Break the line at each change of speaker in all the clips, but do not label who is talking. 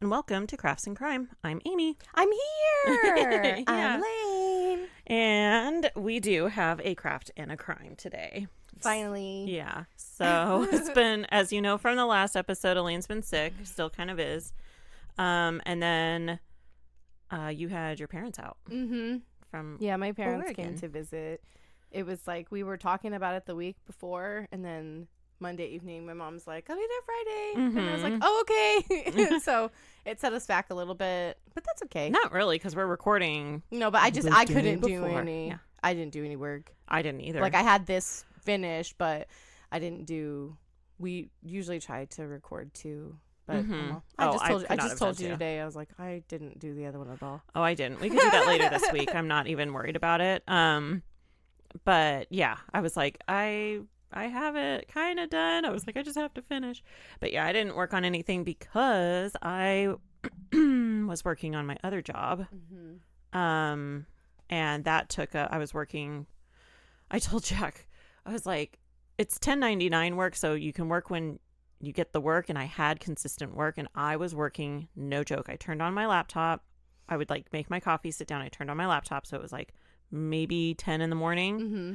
and welcome to Crafts and Crime. I'm Amy.
I'm here.
Yeah.
I'm Lane.
And we do have a craft and a crime today.
Finally.
Yeah. So it's been, as you know from the last episode, Elaine's been sick, still kind of is. And then you had your parents out.
Mm-hmm.
From
Yeah, my parents
Oregon.
came to visit. It was like we were talking about it the week before, and then Monday evening, my mom's like, I'll be there Friday. And I was like, oh, okay. So it set us back a little bit, but that's okay.
Not really, because we're recording.
No, but I
the
couldn't
day
do
before.
any.
Yeah.
I didn't do any work.
I didn't either.
Like I had this finished, but I didn't do. We usually try to record too. But I just told you today. I was like, I didn't do the other one at all.
Oh, I didn't. We could do that later this week. I'm not even worried about it. But yeah, I was like, I have it kind of done. I was like, I just have to finish. But yeah, I didn't work on anything because I was working on my other job.
Mm-hmm.
And that took I was working. I told Jack, I was like, it's 1099 work, so you can work when you get the work, and I had consistent work, and I was working, no joke. I turned on my laptop. I would like make my coffee, sit down. I turned on my laptop, so it was like maybe 10 in the morning.
Mm-hmm.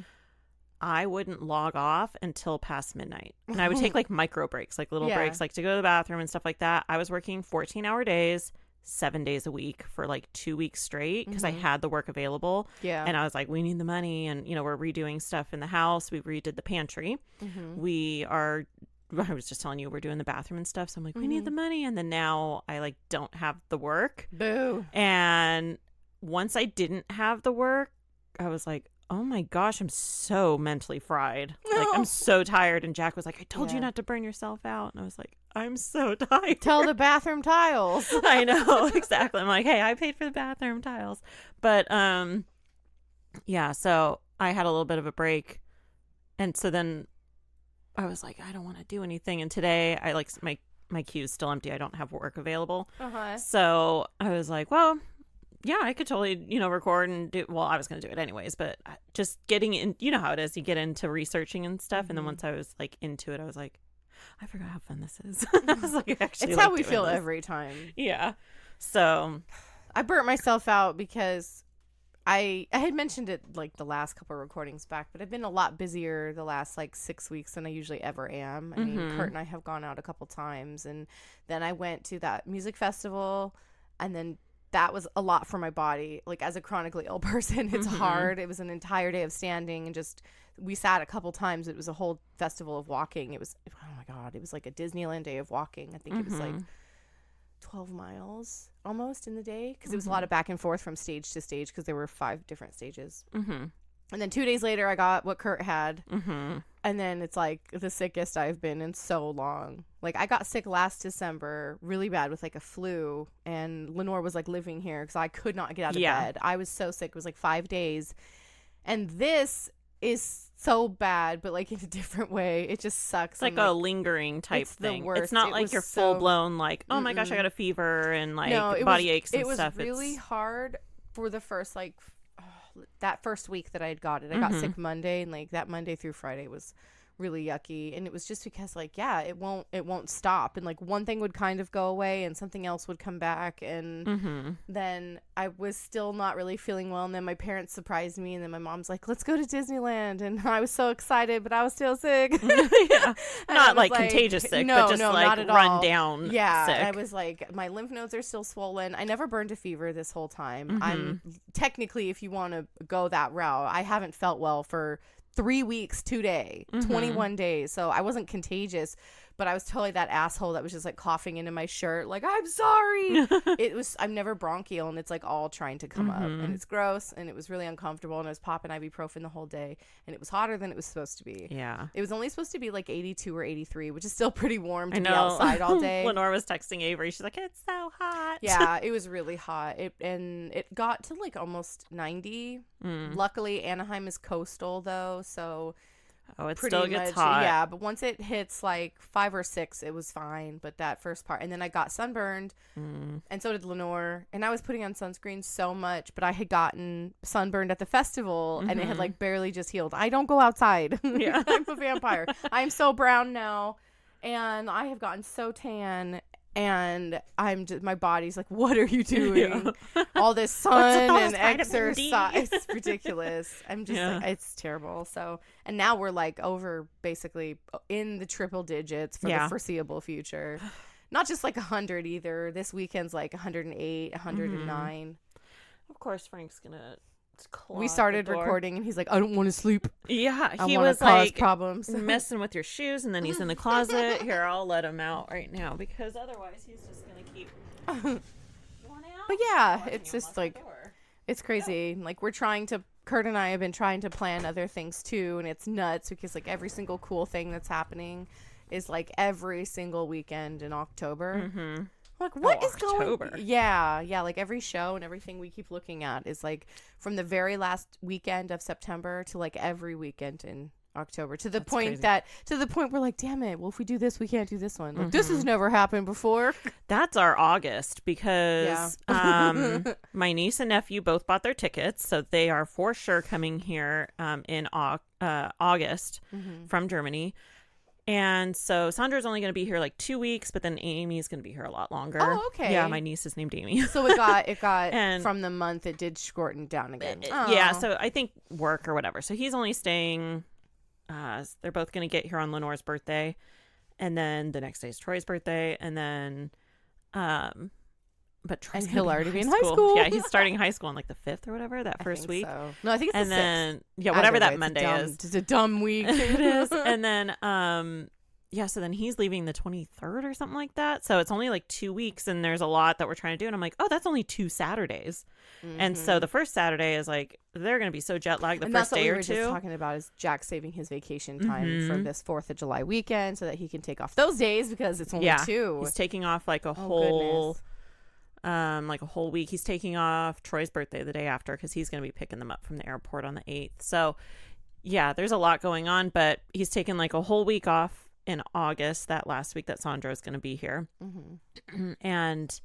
I wouldn't log off until past midnight, and I would take like micro breaks, like little
Yeah.
breaks, like to go to the bathroom and stuff like that. I was working 14-hour days, 7 days a week for like 2 weeks straight because I had the work available.
Yeah.
And I was like, we need the money, and we're redoing stuff in the house. We redid the pantry.
Mm-hmm.
I was just telling you, we're doing the bathroom and stuff. So I'm like, we need the money. And then now I like don't have the work.
Boo.
And once I didn't have the work, I was like, oh my gosh, I'm so mentally fried. Like, I'm so tired. And Jack was like, I told you not to burn yourself out. And I was like, I'm so tired.
Tell the bathroom tiles.
I know, exactly. I'm like, hey, I paid for the bathroom tiles. But yeah, so I had a little bit of a break. And so then I was like, I don't want to do anything. And today I like my queue's still empty. I don't have work available.
Uh-huh.
So I was like, well, yeah, I could totally, record and do. Well, I was going to do it anyways, but just getting in, you know how it is. You get into researching and stuff. And then once I was like into it, I was like, I forgot how fun this is. I was like, actually,
It's how we feel every time.
Yeah. So
I burnt myself out because I had mentioned it like the last couple of recordings back, but I've been a lot busier the last like 6 weeks than I usually ever am. I mean, Kurt and I have gone out a couple times, and then I went to that music festival, and then that was a lot for my body. Like as a chronically ill person, it's hard. It was an entire day of standing, and just we sat a couple times. It was a whole festival of walking. It was, oh my God, it was like a Disneyland day of walking. I think it was like 12 miles almost in the day, because it was a lot of back and forth from stage to stage because there were 5 different stages. And then 2 days later I got what Kurt had, and then it's like the sickest I've been in so long. Like I got sick last December really bad with like a flu, and Lenore was like living here because I could not get out of bed. I was so sick. It was like 5 days, and this is so bad, but like in a different way. It just sucks.
It's like a lingering type thing. It's not like you're full blown like, oh my gosh, I got a fever and like body aches and stuff.
It was really hard for the first like that first week that I had got it. I got sick Monday, and like that Monday through Friday was really yucky, and it was just because like it won't stop, and like one thing would kind of go away and something else would come back, and then I was still not really feeling well, and then my parents surprised me, and then my mom's like, let's go to Disneyland, and I was so excited, but I was still sick.
Not like contagious sick, but just like
not at
run
all.
down sick.
I was like, my lymph nodes are still swollen. I never burned a fever this whole time. I'm technically, if you want to go that route, I haven't felt well for 3 weeks today, 21 days. So I wasn't contagious, but I was totally that asshole that was just like coughing into my shirt. Like, I'm sorry. I'm never bronchial, and it's like all trying to come up, and it's gross, and it was really uncomfortable, and I was popping ibuprofen the whole day, and it was hotter than it was supposed to be.
Yeah.
It was only supposed to be like 82 or 83, which is still pretty warm to be outside all day.
Lenore was texting Avery. She's like, it's so hot.
Yeah, it was really hot. It got to like almost 90. Luckily, Anaheim is coastal though, so
it still gets hot.
Yeah, but once it hits like 5 or 6, it was fine. But that first part, and then I got sunburned, and so did Lenore. And I was putting on sunscreen so much, but I had gotten sunburned at the festival, and it had like barely just healed. I don't go outside. Yeah, I'm a vampire. I'm so brown now, and I have gotten so tan. And I'm just, my body's like, what are you doing?
Yeah.
All this
What's
sun
all
and
this vitamin D?
exercise. It's ridiculous. I'm just
Yeah.
like, it's terrible. So, and now we're like over basically in the triple digits for the foreseeable future. Not just like 100 either. This weekend's like 108, 109.
Of course, Frank's gonna.
We started recording and he's like, I don't want to sleep.
Yeah,
I
he
wanna
was
cause
like
problems.
messing with your shoes, and then he's in the closet. Here, I'll let him out right now because otherwise he's just gonna keep going out.
But yeah, it's just like it's crazy. Like Kurt and I have been trying to plan other things too, and it's nuts because like every single cool thing that's happening is like every single weekend in October.
Mm-hmm.
Like, what is
October.
going? Yeah. Like every show and everything we keep looking at is like from the very last weekend of September to like every weekend in October. To the point we're like, damn it. Well, if we do this, we can't do this one. Like, this has never happened before.
That's our August because my niece and nephew both bought their tickets, so they are for sure coming here in August from Germany. And so Sandra's only going to be here like 2 weeks, but then Amy's going to be here a lot longer.
Oh, okay.
Yeah, my niece is named Amy.
So it got
and,
from the month it did shorten down again.
Yeah, so I think work or whatever. So he's only staying. They're both going to get here on Lenore's birthday, and then the next day is Troy's birthday, and then, but Troy's
he'll already be in high school.
Yeah, he's starting high school on like the 5th or whatever that first week.
So. No, I think it's
and
the 6th.
Then whatever that Monday is.
It's a dumb week.
It is. And then so then he's leaving the 23rd or something like that. So it's only like 2 weeks, and there's a lot that we're trying to do. And I'm like, oh, that's only 2 Saturdays. And so the first Saturday is like, they're going to be so jet lagged the first day or two.
That's what we were just talking about is Jack saving his vacation time for this 4th of July weekend so that he can take off those days because it's only 2.
He's taking off like a whole week. He's taking off Troy's birthday the day after because he's going to be picking them up from the airport on the 8th. So yeah, there's a lot going on, but he's taking like a whole week off in August, that last week that Sandra is going to be here. And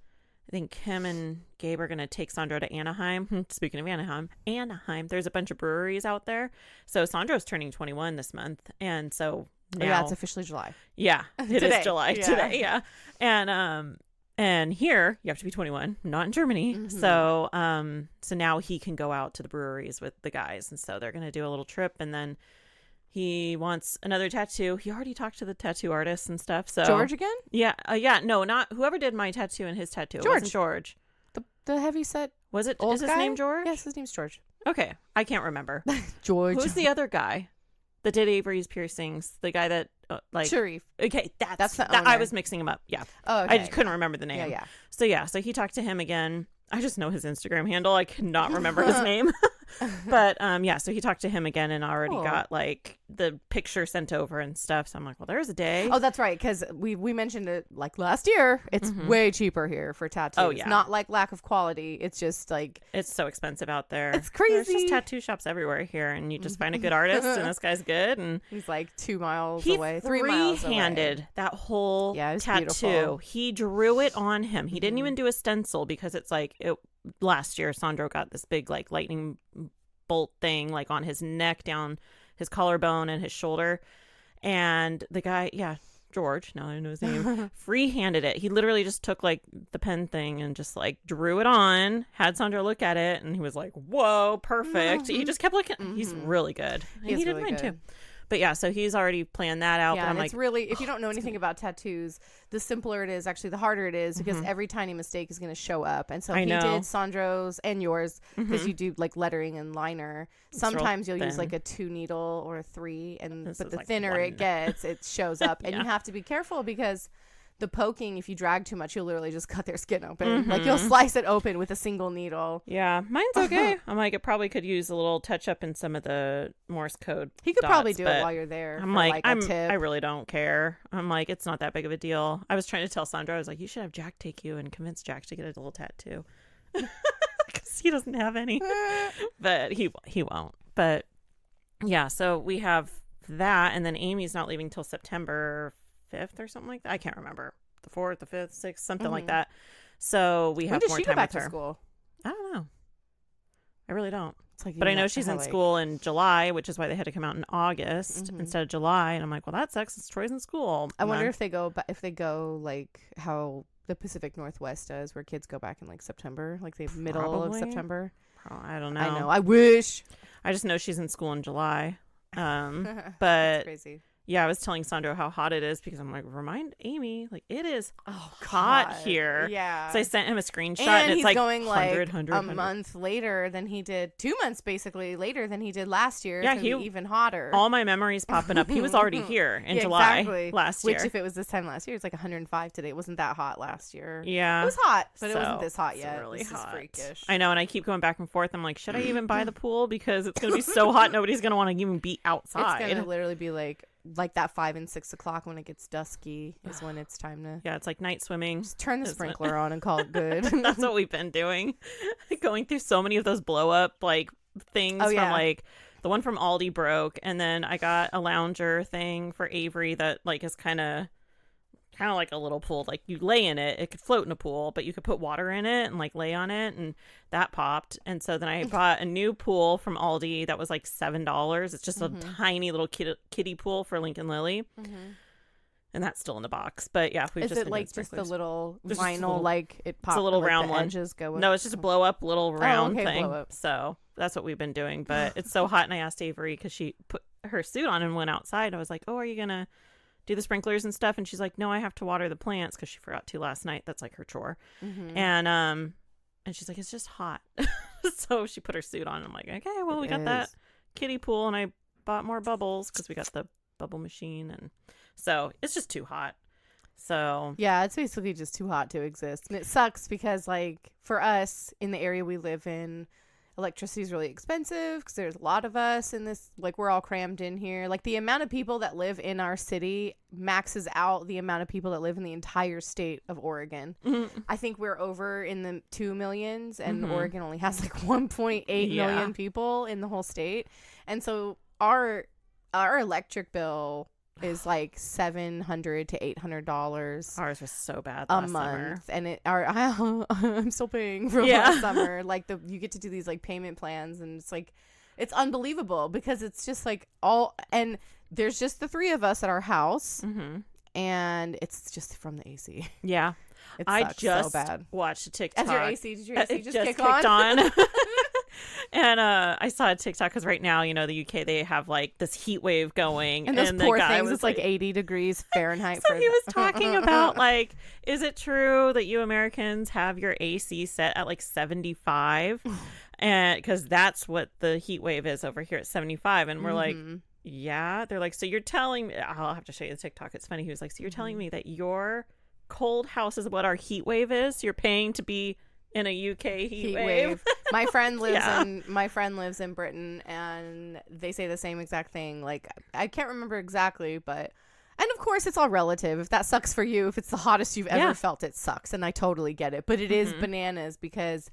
I think him and Gabe are going to take Sandra to Anaheim. Speaking of Anaheim, there's a bunch of breweries out there. So Sandra's turning 21 this month. And so now,
it's officially July.
Yeah, it is July today. Yeah. And here you have to be 21, not in Germany. So now he can go out to the breweries with the guys. And so they're going to do a little trip, and then he wants another tattoo. He already talked to the tattoo artist and stuff. So
George again?
Yeah. No, not whoever did my tattoo and his tattoo.
George.
It wasn't George.
The heavy set.
Was it?
Old
Is his
guy?
name George?
Yes, his name's George.
Okay. I can't remember.
George.
Who's the other guy that did Avery's piercings? The guy that
Sharif.
Okay. That's
the
I
owner.
was mixing him up. Yeah.
Oh, okay.
I just couldn't remember the name.
Yeah.
So he talked to him again. I just know his Instagram handle. I cannot remember his name. But so he talked to him again and already got like the picture sent over and stuff. So I'm like, well, there's a day.
Oh, that's right, because we mentioned it like last year. It's way cheaper here for tattoos.
Oh, yeah.
Not like lack of quality. It's just like
it's so expensive out there.
It's crazy.
There's just tattoo shops everywhere here, and you just find a good artist, and this guy's good. And
he's like 2 miles away, 3 miles away.
Free-handed that whole tattoo.
Beautiful.
He drew it on him. He didn't even do a stencil because it's like last year Sandro got this big like lightning bolt thing like on his neck, down his collarbone and his shoulder, and the guy George, now I know his name, free-handed it. He literally just took like the pen thing and just like drew it on, had Sandra look at it, and he was like, whoa, perfect. He just kept looking. He's really good. And he did
really
mine
good.
too. But yeah, so he's already planned that out.
Yeah,
but I'm
and
like,
it's really, if you don't know anything about tattoos, the simpler it is, actually the harder it is, because every tiny mistake is going to show up. And so he did Sandro's and yours, because you do like lettering and liner. Sometimes you'll use like a 2 needle or a 3, but the thinner it gets, it shows up. And you have to be careful because the poking, if you drag too much, you'll literally just cut their skin open. Like you'll slice it open with a single needle.
Yeah, mine's okay. I'm like, it probably could use a little touch up in some of the Morse code.
He could
dots,
probably do it while you're there.
I'm
for
like,
a tip.
I really don't care. I'm like, it's not that big of a deal. I was trying to tell Sandra, I was like, you should have Jack take you and convince Jack to get a little tattoo because he doesn't have any, but he won't. But yeah, so we have that, and then Amy's not leaving till September 5th or something like that. I can't remember. The 4th, the 5th, 6th, something like that. So we have more time with her.
School?
I don't know. I really don't.
Like,
but I know she's in school in July, which is why they had to come out in August instead of July. And I'm like, well, that sucks. It's Troy's in school.
I wonder if they go like how the Pacific Northwest does, where kids go back in like September, like the middle of
Probably.
September.
I don't know.
I know. I wish.
I just know she's in school in July.
That's
But
crazy.
yeah, I was telling Sandro how hot it is because I'm like, remind Amy, like it is
Oh,
hot
God.
here.
Yeah.
So I sent him a screenshot,
and
and it's
he's
like
going
100,
like
100.
a month later than he did, 2 months basically later than he did last year.
Yeah,
It's gonna be even hotter.
All my memories popping up. He was already here in
Yeah,
July
exactly.
last year.
Which, if it was this time last year, it's like 105 today. It wasn't that hot last year.
Yeah,
It was hot, but it
So,
wasn't this hot
it's
yet.
really
This
hot.
is freakish.
I know, and I keep going back and forth. I'm like, should I even buy the pool because it's gonna be so hot, nobody's gonna want to even be outside.
It's gonna literally be like that 5 and 6 o'clock when it gets dusky is when it's time to
Yeah, it's like night swimming.
just turn the
Isn't it?
sprinkler on and call it good.
That's what we've been doing. Going through so many of those blow up like things
Oh,
from
yeah.
like the one from Aldi broke, and then I got a lounger thing for Avery that like is kind of like a little pool. Like you lay in it, it could float in a pool, but you could put water in it and like lay on it, and that popped. And so then I bought a new pool from Aldi that was like $7. It's just a tiny little kiddie pool for Lincoln Lily. And that's still in the box. But yeah, we've
Is
just
it
been
like
doing
just the
sprinklers.
little
There's just a
vinyl,
little-
like it pops?
a little
like
round
the
one.
edges go with?
No, it's just a blow up little round
okay,
thing.
blow up.
So that's what we've been doing. But it's so hot, and I asked Avery because she put her suit on and went outside. I was like, "Oh, are you gonna do the sprinklers and stuff?" And she's like, "No, I have to water the plants because she forgot to last night. That's like her chore."
Mhm.
And she's like, "It's just hot." So she put her suit on. I'm like, "Okay, well, we
It
got that
is.
kiddie pool, and I bought more bubbles because we got the bubble machine, and so it's just too hot." So
Yeah, it's basically just too hot to exist. And it sucks because, like, for us in the area we live in, electricity is really expensive because there's a lot of us in this, like, we're all crammed in here. Like, the amount of people that live in our city maxes out the amount of people that live in the entire state of Oregon. I think we're over in the 2 millions, and Oregon only has like 1.8
Yeah.
million people in the whole state. And so our electric bill is like $700 to $800
ours was so bad
a
last
month,
summer.
and I'm still paying for
Yeah.
last summer. Like you get to do these like payment plans, and it's like it's unbelievable because it's just like and there's just the 3 of us at our house, and it's just from the AC.
Yeah.
It
I
sucks
just
so bad.
watched a TikTok.
Did your AC
It
just
just
kick
kicked
on?
And I saw a TikTok because right now, the UK, they have like this heat wave going.
And those
the
poor
guy
things,
was
it's like 80 degrees Fahrenheit.
So he was talking about like, is it true that you Americans have your AC set at like 75? And because that's what the heat wave is over here at 75. And we're like, yeah. They're like, so you're telling me, I'll have to show you the TikTok. It's funny. He was like, so you're telling me that your cold house is what our heat wave is? You're paying to be in a UK heat wave.
My friend lives
Yeah.
in Britain, and they say the same exact thing. Like, I can't remember exactly, but and of course it's all relative. If that sucks for you, if it's the hottest you've ever
Yeah.
felt, it sucks, and I totally get it. But it is bananas because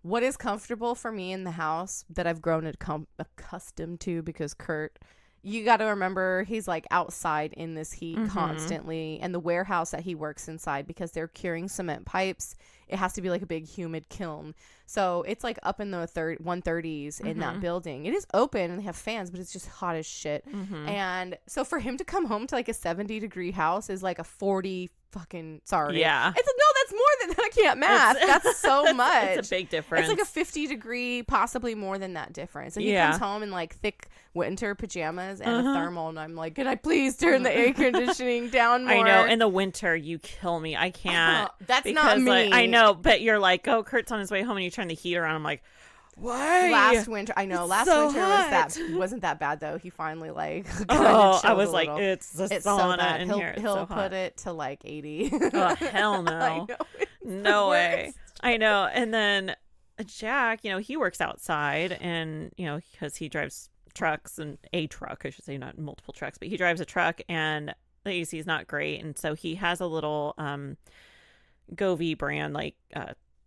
what is comfortable for me in the house that I've grown accustomed to, because Kurt, you got to remember, he's like outside in this heat constantly, and the warehouse that he works inside, because they're curing cement pipes, it has to be like a big humid kiln. So it's like up in the 130s in that building. It is open and they have fans, but it's just hot as shit. And so for him to come home to like a 70-degree house is like a 40 fucking, sorry.
Yeah.
It's that's more than that. I can't math. That's so much.
It's a big difference.
It's like a 50-degree, possibly more than that difference. And he
Yeah.
comes home in like thick winter pajamas and a thermal, and I'm like, can I please turn the air conditioning down more?
I know. In the winter, you kill me. I can't.
That's
because,
not me.
Like, I know, but you're like, oh, Kurt's on his way home, and you turn the heater on. I'm like, why?
Last winter, I know.
It's
Last
so
winter
hot.
wasn't that bad though. He finally like.
Oh, I
chilled
was
a
like,
little.
it's the
It's so
sauna
bad.
in
He'll
here. It's
he'll
so
put
hot.
it to like 80.
Oh, hell no.
I know. It's the
No way.
worst.
I know. And then Jack, he works outside, and, because he drives trucks, and a truck, I should say, not multiple trucks, but he drives a truck, and the AC is not great. And so he has a little Govee brand, like,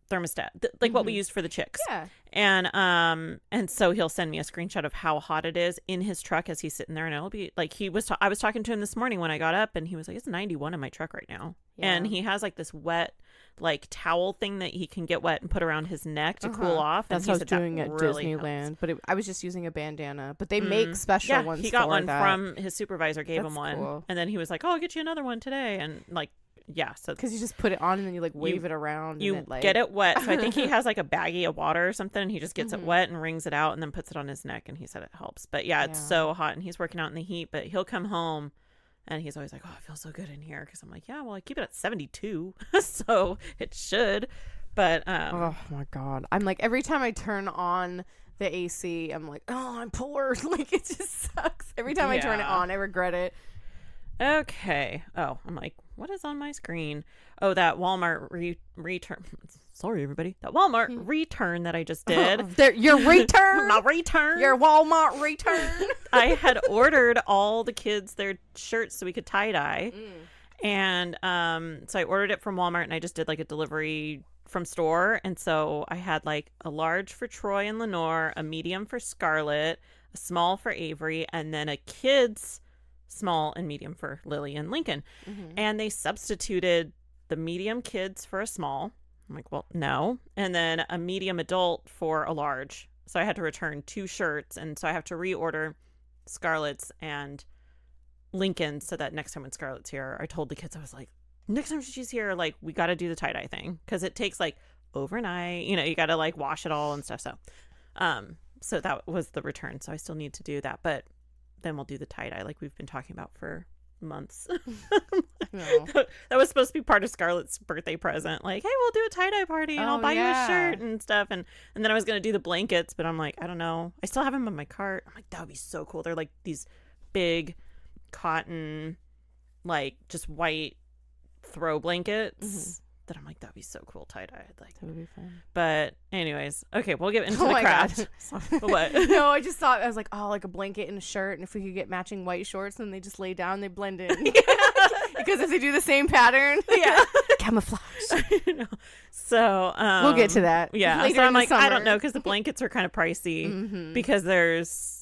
thermostat, like what we use for the chicks.
Yeah.
And so he'll send me a screenshot of how hot it is in his truck as he's sitting there, and it'll be like, I was talking to him this morning when I got up, and he was like, it's 91 in my truck right now.
Yeah.
And he has like this wet, like, towel thing that he can get wet and put around his neck to cool off.
That's
and
what I was doing at
really
Disneyland,
helps.
but I was just using a bandana. But they make special
Yeah,
ones.
he got
for
one
that.
from his supervisor, gave
That's
him one,
cool.
and then he was like, oh, I'll get you another one today. And like, yeah. So
because you just put it on and then you like wave it around.
You
and it, like...
get it wet. So I think he has like a baggie of water or something. And he just gets it
Mhm.
wet and wrings it out and then puts it on his neck. And he said it helps. But yeah, it's so hot and he's working out in the heat. But he'll come home and he's always like, "Oh, I feel so good in here." Because I'm like, "Yeah, well, I keep it at 72, so it should." But
oh my god, I'm like every time I turn on the AC, I'm like, "Oh, I'm poor." Like it just sucks. Every time I turn it on, I regret it.
Okay. Oh, I'm like, what is on my screen? Oh, that Walmart return. Sorry, everybody. That Walmart return that I just did.
Your return?
My return.
Your Walmart return.
I had ordered all the kids their shirts so we could tie-dye. And so I ordered it from Walmart and I just did like a delivery from store. And so I had like a large for Troy and Lenore, a medium for Scarlett, a small for Avery, and then a kid's small and medium for Lily and Lincoln. And they substituted the medium kids for a small. I'm like, well, no. And then a medium adult for a large. So I had to return 2 shirts. And so I have to reorder Scarlett's and Lincoln's so that next time when Scarlett's here, I told the kids, I was like, next time she's here, like, we got to do the tie-dye thing. Because it takes like overnight, you know, you got to like wash it all and stuff. So that was the return. So I still need to do that. But then we'll do the tie-dye like we've been talking about for months.
No.
That was supposed to be part of Scarlett's birthday present. Like, hey, we'll do a tie-dye party and I'll buy you a shirt and stuff. And then I was going to do the blankets, but I'm like, I don't know. I still have them in my cart. I'm like, that would be so cool. They're like these big cotton, like just white throw blankets. That I'm like, that'd be so cool tie-dye. Like,
that would be fun.
But anyways, okay, we'll get into the craft. What?
No, I just thought, I was like, oh, like a blanket and a shirt, and if we could get matching white shorts, then they just lay down, they blend in. Because if they do the same pattern, camouflage.
So
we'll get to that.
Yeah.
Later
so I'm
in the
like, I
summer.
don't know, because the blankets are kind of pricey because there's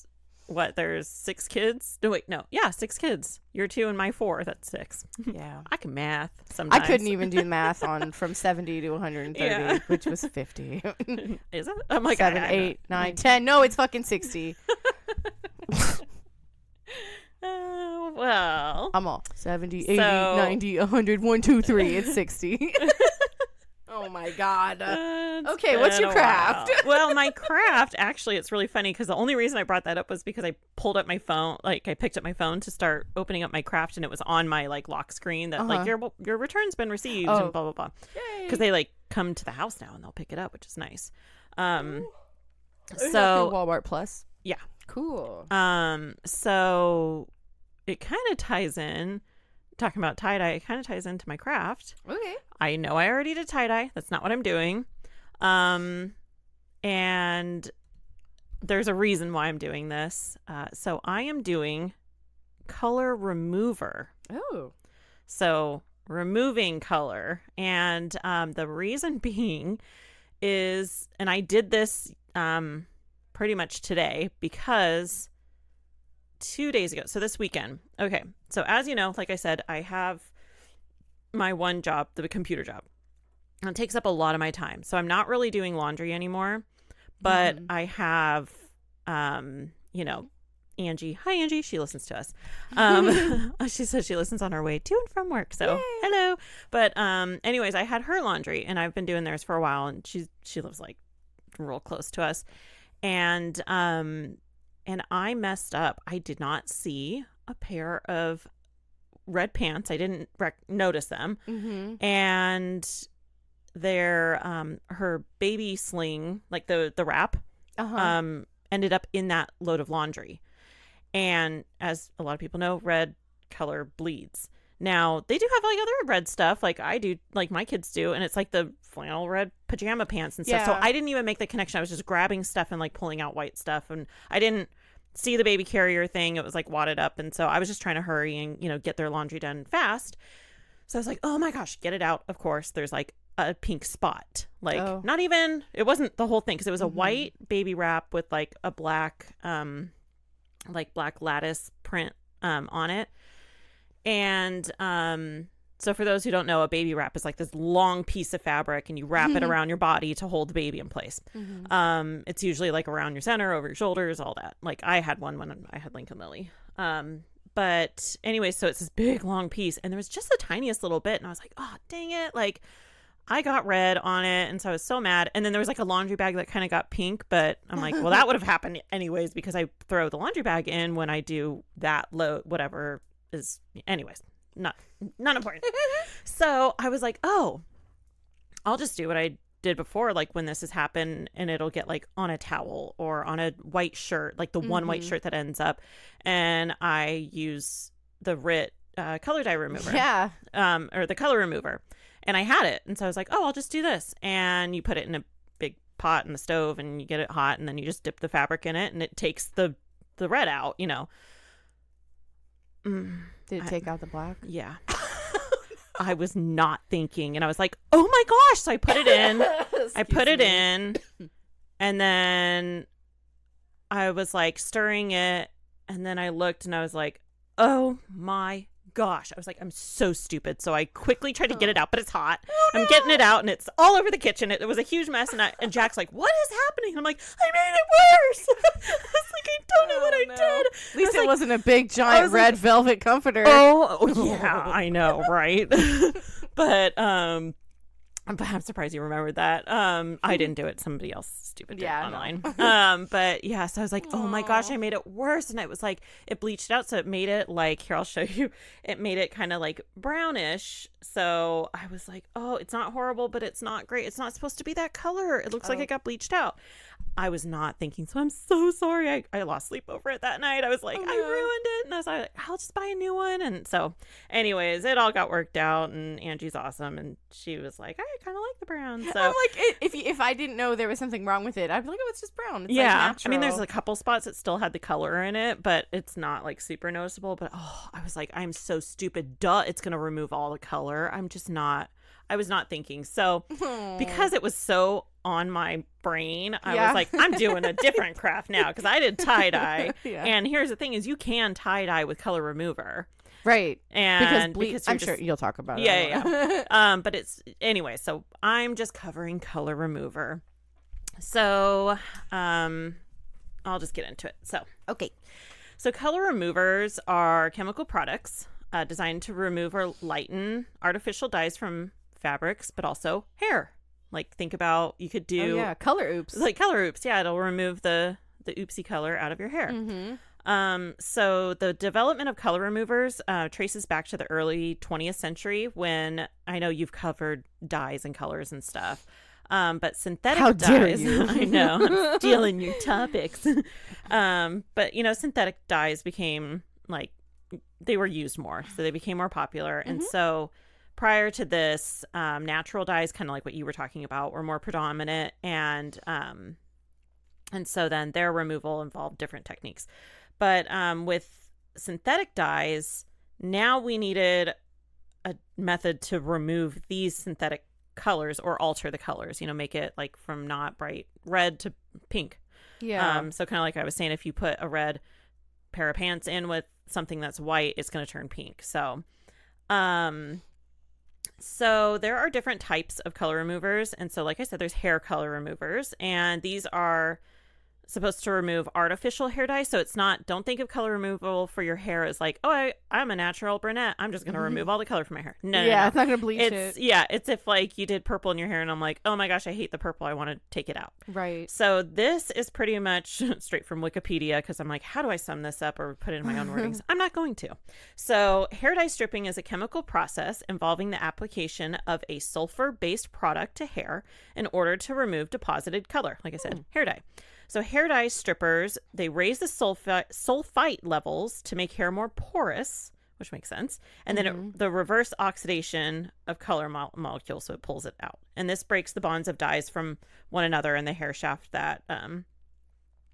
6 kids? No, wait, no. Yeah, 6 kids. Your 2 and my 4. That's 6.
Yeah.
I can math sometimes.
I couldn't even do math on from 70 to 130, which was 50.
Is it? I'm like,
7, 8, 9, 10. No, it's fucking 60.
Well.
I'm all 70, 80, 90, 100, 1, 2, 3. It's 60. Oh my god. Okay, what's your craft?
Well, my craft, actually, it's really funny because the only reason I brought that up was because I pulled up my phone, like I picked up my phone to start opening up my craft, and it was on my like lock screen that like your return's been received and blah blah blah. Because they like come to the house now and they'll pick it up, which is nice. So
Walmart Plus.
Yeah.
Cool.
So it kind of ties in. Talking about tie-dye, it kind of ties into my craft.
Okay.
I know I already did tie-dye. That's not what I'm doing. And there's a reason why I'm doing this. So I am doing color remover.
Oh.
So removing color. And the reason being is, and I did this pretty much today because 2 days ago, so this weekend. Okay, so as you know, like I said, I have my one job, the computer job. And it takes up a lot of my time. So I'm not really doing laundry anymore, but I have, Angie. Hi, Angie. She listens to us. She says she listens on her way to and from work. So hello. But anyways, I had her laundry and I've been doing theirs for a while, and she lives like real close to us. And I messed up. I did not see a pair of red pants. I didn't notice them. And their her baby sling, like the wrap, ended up in that load of laundry. And as a lot of people know, red color bleeds. Now, they do have like other red stuff like I do, like my kids do, and it's like the flannel red pajama pants and stuff. So I didn't even make the connection. I was just grabbing stuff and like pulling out white stuff, and I didn't see the baby carrier thing. It was like wadded up, and so I was just trying to hurry and get their laundry done fast. So I was like, oh my gosh, get it out. Of course, there's like a pink spot, like not even, it wasn't the whole thing, because it was a white baby wrap with like a black black lattice print on it. And so for those who don't know, a baby wrap is like this long piece of fabric, and you wrap it around your body to hold the baby in place. It's usually like around your center, over your shoulders, all that. Like I had one when I had Lincoln Lily. But anyway, so it's this big long piece, and there was just the tiniest little bit, and I was like, oh, dang it. Like, I got red on it, and so I was so mad. And then there was like a laundry bag that kind of got pink, but I'm like, well, that would have happened anyways because I throw the laundry bag in when I do that load, whatever is, anyways, not important. So I was like, oh, I'll just do what I did before, like when this has happened, and it'll get like on a towel or on a white shirt, like the one white shirt that ends up, and I use the RIT color dye remover, or the color remover, and I had it, and so I was like, oh, I'll just do this, and you put it in a big pot in the stove, and you get it hot, and then you just dip the fabric in it, and it takes the red out, you know.
Did it take out the black?
Yeah. I was not thinking, and I was like, oh my gosh. So I put it in. And then I was like stirring it, and then I looked and I was like, oh my gosh. I was like, I'm so stupid. So I quickly tried to get it out, but it's hot. I'm getting it out, and it's all over the kitchen. It was a huge mess, and Jack's like, what is happening? I'm like, I made it worse. I was like, I don't know what I did.
At least it wasn't a big giant red velvet comforter.
Oh yeah, I know, right? But I'm surprised you remembered that. I didn't do it. Somebody else stupid did it online. No. But yeah, so I was like, oh my gosh, I made it worse. And it was like, it bleached out. So it made it like, here, I'll show you. It made it kind of like brownish. So I was like, oh, it's not horrible, but it's not great. It's not supposed to be that color. It looks like it got bleached out. I was not thinking, so I'm so sorry. I lost sleep over it that night. I was like, I ruined it. And I was like, I'll just buy a new one. And so anyways, it all got worked out, and Angie's awesome. And she was like, I kind of like the brown. So
I'm like, if I didn't know there was something wrong with it, I'd be like, oh, it's just brown. It's
yeah.
Like
I mean, there's a couple spots that still had the color in it, but it's not like super noticeable. But I was like, I'm so stupid. Duh. It's going to remove all the color. I was not thinking. So because it was so on my brain, I was like, I'm doing a different craft now, because I did tie-dye. And here's the thing is, you can tie-dye with color remover.
Right.
And
because I'm sure you'll talk about it.
Yeah. But it's anyway, so I'm just covering color remover. So I'll just get into it. So
okay.
So color removers are chemical products designed to remove or lighten artificial dyes from fabrics, but also hair. Like, think about, you could do
color oops.
Like color oops. Yeah, it'll remove the oopsie color out of your hair. So the development of color removers traces back to the early 20th century, when I know you've covered dyes and colors and stuff. But synthetic
How
dyes,
dare you?
I know, I'm stealing your topics. But synthetic dyes became like, they were used more, so they became more popular. And so prior to this, natural dyes, kind of like what you were talking about, were more predominant, and so then their removal involved different techniques. But with synthetic dyes, now we needed a method to remove these synthetic colors or alter the colors, make it like from not bright red to pink.
Yeah.
So kind of like I was saying, if you put a red pair of pants in with something that's white, it's going to turn pink. So there are different types of color removers. And so, like I said, there's hair color removers, and these are supposed to remove artificial hair dye. So it's not, don't think of color removal for your hair as like, oh, I'm a natural brunette, I'm just going to remove all the color from my hair. No.
It's not going to bleach it.
Yeah, it's if like you did purple in your hair and I'm like, oh my gosh, I hate the purple, I want to take it out.
Right.
So this is pretty much straight from Wikipedia, because I'm like, how do I sum this up or put it in my own wordings? I'm not going to. So hair dye stripping is a chemical process involving the application of a sulfur-based product to hair in order to remove deposited color. Like I said, hair dye. So hair dye strippers, they raise the sulfite levels to make hair more porous, which makes sense. And then the reverse oxidation of color molecules, so it pulls it out. And this breaks the bonds of dyes from one another in the hair shaft that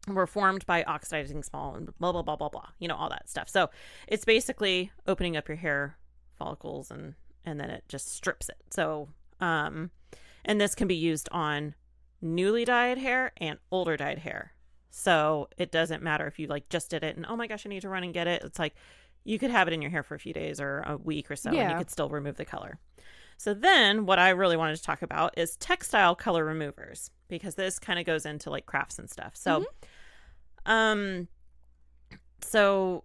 were formed by oxidizing small and blah, blah, blah, blah, blah. All that stuff. So it's basically opening up your hair follicles, and then it just strips it. So, and this can be used on newly dyed hair and older dyed hair. So it doesn't matter if you like just did it and oh my gosh, I need to run and get it. It's like you could have it in your hair for a few days or a week or so, and you could still remove the color. So then what I really wanted to talk about is textile color removers, because this kind of goes into like crafts and stuff. So so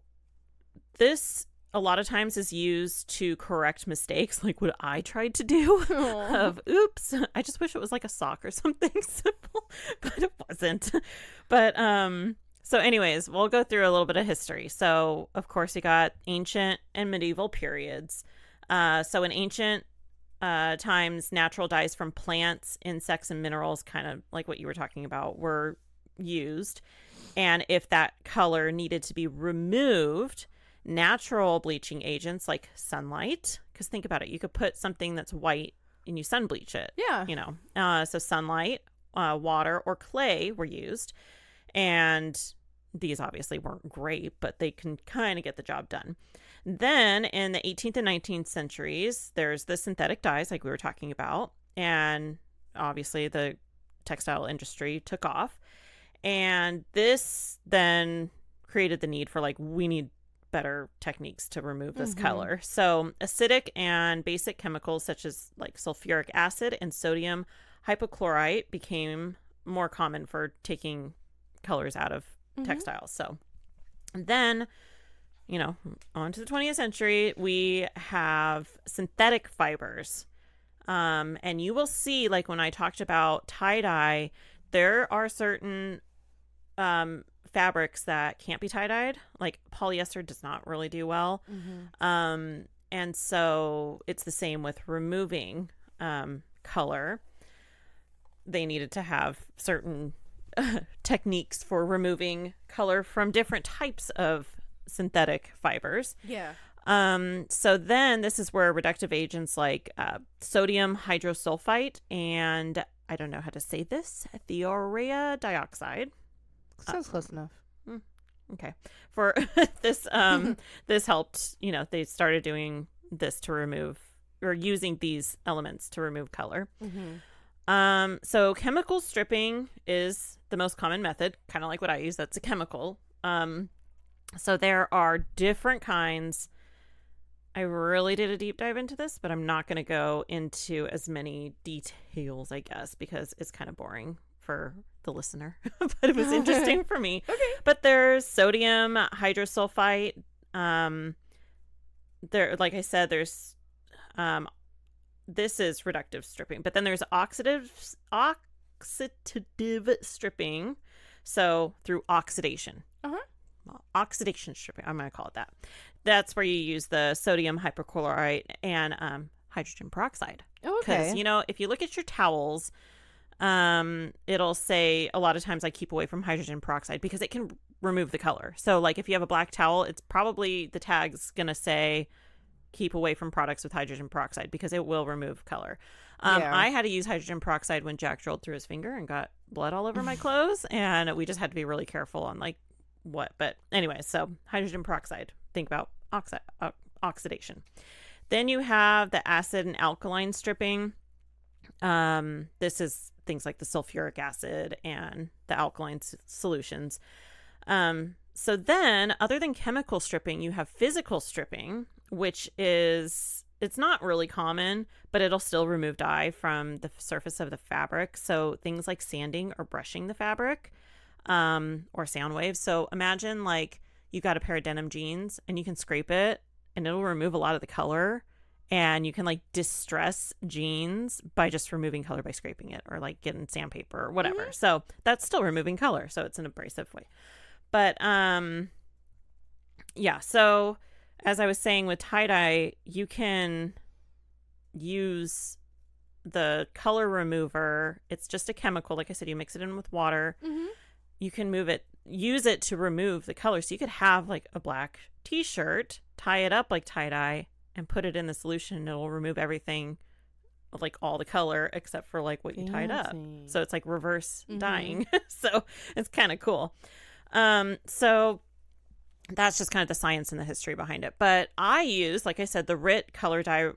this a lot of times is used to correct mistakes, like what I tried to do of, oops, I just wish it was like a sock or something simple, but it wasn't. But, so anyways, we'll go through a little bit of history. So, of course, you got ancient and medieval periods. So in ancient times, natural dyes from plants, insects, and minerals, kind of like what you were talking about, were used. And if that color needed to be removed, natural bleaching agents like sunlight, because think about it, you could put something that's white and you sun bleach it.
Yeah.
You know, so sunlight, water, or clay were used. And these obviously weren't great, but they can kind of get the job done. Then in the 18th and 19th centuries, there's the synthetic dyes like we were talking about. And obviously the textile industry took off. And this then created the need for like, we need better techniques to remove this color. So acidic and basic chemicals such as like sulfuric acid and sodium hypochlorite became more common for taking colors out of textiles. So then, you know, on to the 20th century, we have synthetic fibers. And you will see, like when I talked about tie-dye, there are certain fabrics that can't be tie-dyed. Like polyester does not really do well. And so it's the same with removing color. They needed to have certain techniques for removing color from different types of synthetic fibers.
Yeah.
So then this is where reductive agents like sodium hydrosulfite and, I don't know how to say this, thiourea dioxide.
Sounds close enough.
Okay. For this, this helped, you know, they started doing this to remove or using these elements to remove color. So chemical stripping is the most common method, kind of like what I use. That's a chemical. So there are different kinds. I really did a deep dive into this, but I'm not going to go into as many details, I guess, because it's kind of boring for the listener, but it was interesting for me.
Okay.
But there's sodium hydrosulfite. There, like I said, there's this is reductive stripping, but then there's oxidative stripping. So through oxidation. Oxidation stripping, I'm going to call it that. That's where you use the sodium hypochlorite and hydrogen peroxide. Because, you know, if you look at your towels, it'll say a lot of times I keep away from hydrogen peroxide because it can remove the color. So like if you have a black towel, it's probably the tag's going to say keep away from products with hydrogen peroxide because it will remove color. I had to use hydrogen peroxide when Jack drilled through his finger and got blood all over my clothes. And we just had to be really careful on like what. But anyway, so hydrogen peroxide. Think about oxidation. Then you have the acid and alkaline stripping. This is things like the sulfuric acid and the alkaline solutions. So then, other than chemical stripping, you have physical stripping, which is, it's not really common, but it'll still remove dye from the surface of the fabric. So things like sanding or brushing the fabric, or sound waves. So imagine like you got a pair of denim jeans and you can scrape it and it'll remove a lot of the color. And you can like distress jeans by just removing color by scraping it or like getting sandpaper or whatever. So that's still removing color. So it's an abrasive way. But yeah, so as I was saying with tie-dye, you can use the color remover. It's just a chemical. Like I said, you mix it in with water. You can use it to remove the color. So you could have like a black t-shirt, tie it up like tie-dye, and put it in the solution, and it'll remove everything, like all the color except for like what you tied up. So it's like reverse dyeing. So it's kind of cool. So that's just kind of the science and the history behind it. But I use, like I said, the RIT color dye,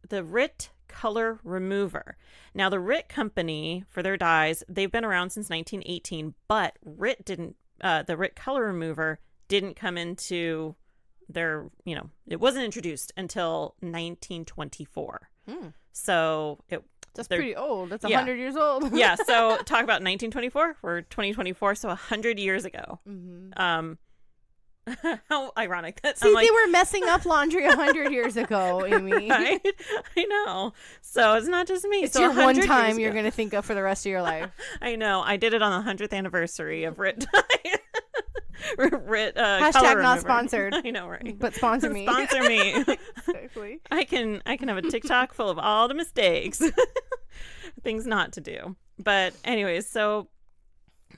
the RIT color remover. Now the RIT company for their dyes, they've been around since 1918, but RIT didn't, the RIT color remover didn't come into their, you know, it wasn't introduced until 1924. So
that's pretty old. That's 100 years old.
Yeah. So talk about 1924. We're 2024. So 100 years ago. How ironic. That
See, they were messing up laundry 100 years ago, Amy.
Right? I know. So it's not just me.
It's
so
your one
100
time
years
you're
ago-
going to think of for the rest of your life.
I know. I did it on the 100th anniversary of Rit Dye. Rit color
Hashtag not
remover.
sponsored.
I know, right?
But sponsor me.
Sponsor me.
Exactly.
I can have a TikTok full of all the mistakes, things not to do. But anyways, so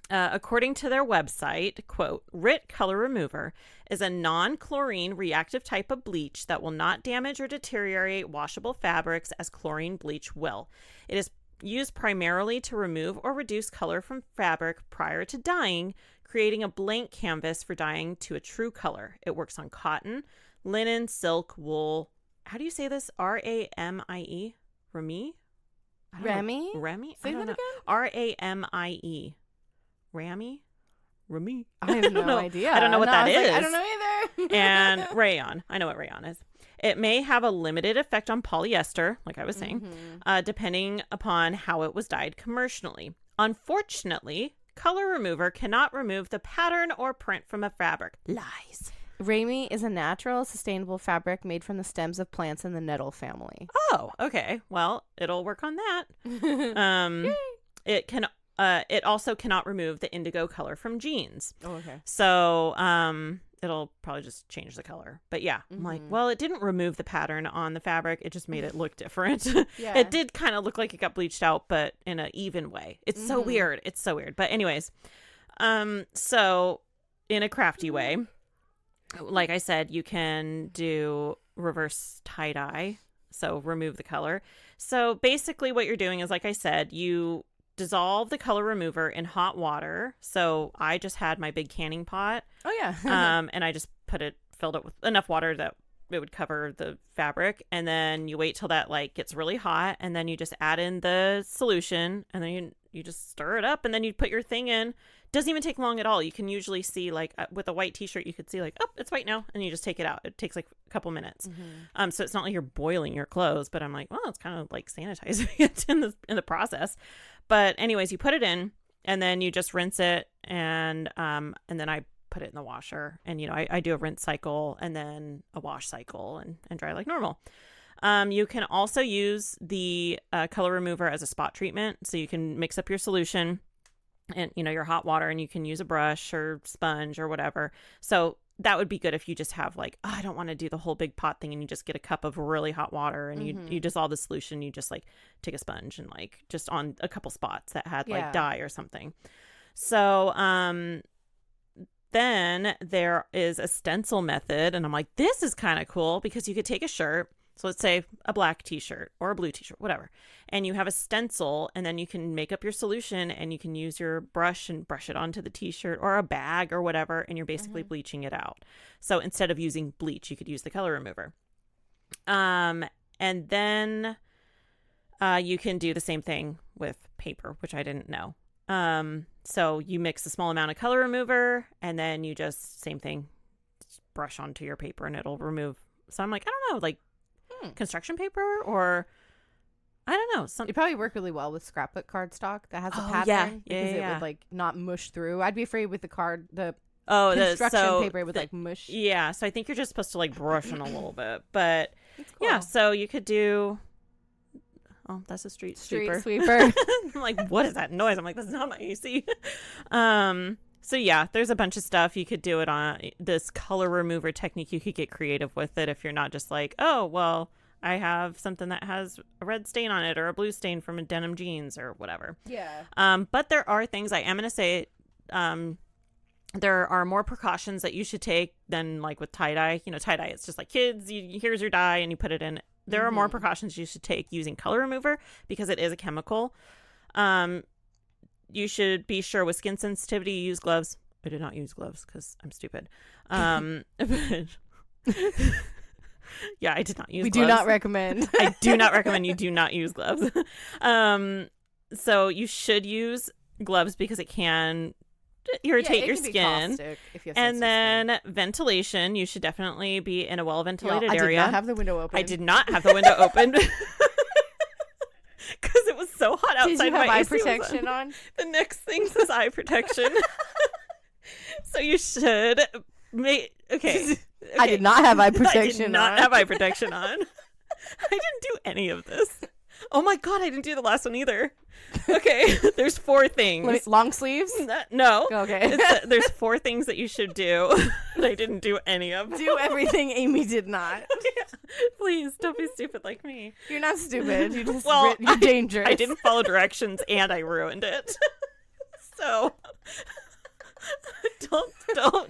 according to their website, quote, Rit Color Remover is a non-chlorine reactive type of bleach that will not damage or deteriorate washable fabrics as chlorine bleach will. It is used primarily to remove or reduce color from fabric prior to dyeing, creating a blank canvas for dyeing to a true color. It works on cotton, linen, silk, wool. How do you say this? R-A-M-I-E? Rami?
Rami?
Rami?
Say
I don't
that
know.
again?
R-A-M-I-E. Rami? Rami?
I have no idea.
I don't know what that is.
I don't know either.
And rayon. I know what rayon is. It may have a limited effect on polyester, like I was saying, depending upon how it was dyed commercially. Unfortunately, color remover cannot remove the pattern or print from a fabric. Lies.
Rami is a natural, sustainable fabric made from the stems of plants in the nettle family.
Oh, okay. Well, it'll work on that. It can. It also cannot remove the indigo color from jeans.
Oh, okay.
So, it'll probably just change the color. But yeah, I'm like, well, it didn't remove the pattern on the fabric. It just made it look different.
Yeah.
It did kind of look like it got bleached out, but in an even way. It's so weird. It's so weird. But anyways, so in a crafty way, like I said, you can do reverse tie-dye. So remove the color. So basically what you're doing is, like I said, you dissolve the color remover in hot water. So I just had my big canning pot.
Oh, yeah.
And I just filled it with enough water that it would cover the fabric. And then you wait till that like gets really hot. And then you just add in the solution. And then you just stir it up. And then you put your thing in. Doesn't even take long at all. You can usually see like with a white t-shirt, you could see like, oh, it's white now. And you just take it out. It takes like a couple minutes. So it's not like you're boiling your clothes, but I'm like, well, it's kind of like sanitizing it in the process. But anyways, you put it in and then you just rinse it. And then I put it in the washer, and, you know, I do a rinse cycle and then a wash cycle and dry like normal. You can also use the color remover as a spot treatment. So you can mix up your solution and, you know, your hot water, and you can use a brush or sponge or whatever. So that would be good if you just have like, oh, I don't want to do the whole big pot thing, and you just get a cup of really hot water and you dissolve the solution. You just like take a sponge and like just on a couple spots that had like dye or something. So then there is a stencil method, and I'm like, this is kind of cool because you could take a shirt. So let's say a black t-shirt or a blue t-shirt, whatever. And you have a stencil, and then you can make up your solution, and you can use your brush and brush it onto the t-shirt or a bag or whatever. And you're basically bleaching it out. So instead of using bleach, you could use the color remover. And then you can do the same thing with paper, which I didn't know. So you mix a small amount of color remover, and then you just, same thing, just brush onto your paper and it'll remove. So I'm like, I don't know, like, construction paper, or I don't know.
It'd probably work really well with scrapbook cardstock that has a pattern.
Yeah.
Because it
Yeah.
would like not mush through. I'd be afraid with the construction paper it would like mush.
Yeah, so I think you're just supposed to like brush on a little bit, but
Cool.
yeah, so you could do. Oh, that's a street sweeper.
Sweeper.
I'm like, what is that noise? I'm like, that's not my AC. So yeah, there's a bunch of stuff you could do it on. This color remover technique, you could get creative with it if you're not just like, oh, well, I have something that has a red stain on it or a blue stain from a denim jeans or whatever.
Yeah.
But there are things I am going to say, there are more precautions that you should take than like with tie-dye. You know, tie-dye, it's just like, kids, here's your dye and you put it in. There are more precautions you should take using color remover because it is a chemical. You should be sure with skin sensitivity, you use gloves. I did not use gloves because I'm stupid. But yeah, I did not use gloves.
We do not recommend.
I do not recommend you do not use gloves. So you should use gloves because it can irritate your skin.
If you have
And
sensitive
then ventilation, you should definitely be in a well-ventilated
skin.
area.
I did not have the window open.
I did not have the window open. Because it was so hot outside.
Did you have
my
eye
AC was
protection on?
The next thing says eye protection. So you should Okay.
I did not have eye
I did
protection
not
on.
have eye protection on. I didn't do any of this. Oh my god, I didn't do the last one either. Okay, there's 4 things.
Long sleeves?
No.
Okay.
There's 4 things that you should do that I didn't do any of.
Do everything Amy did not.
Yeah. Please, don't be stupid like me.
You're not stupid. You just
Well,
you're dangerous.
I didn't follow directions and I ruined it. So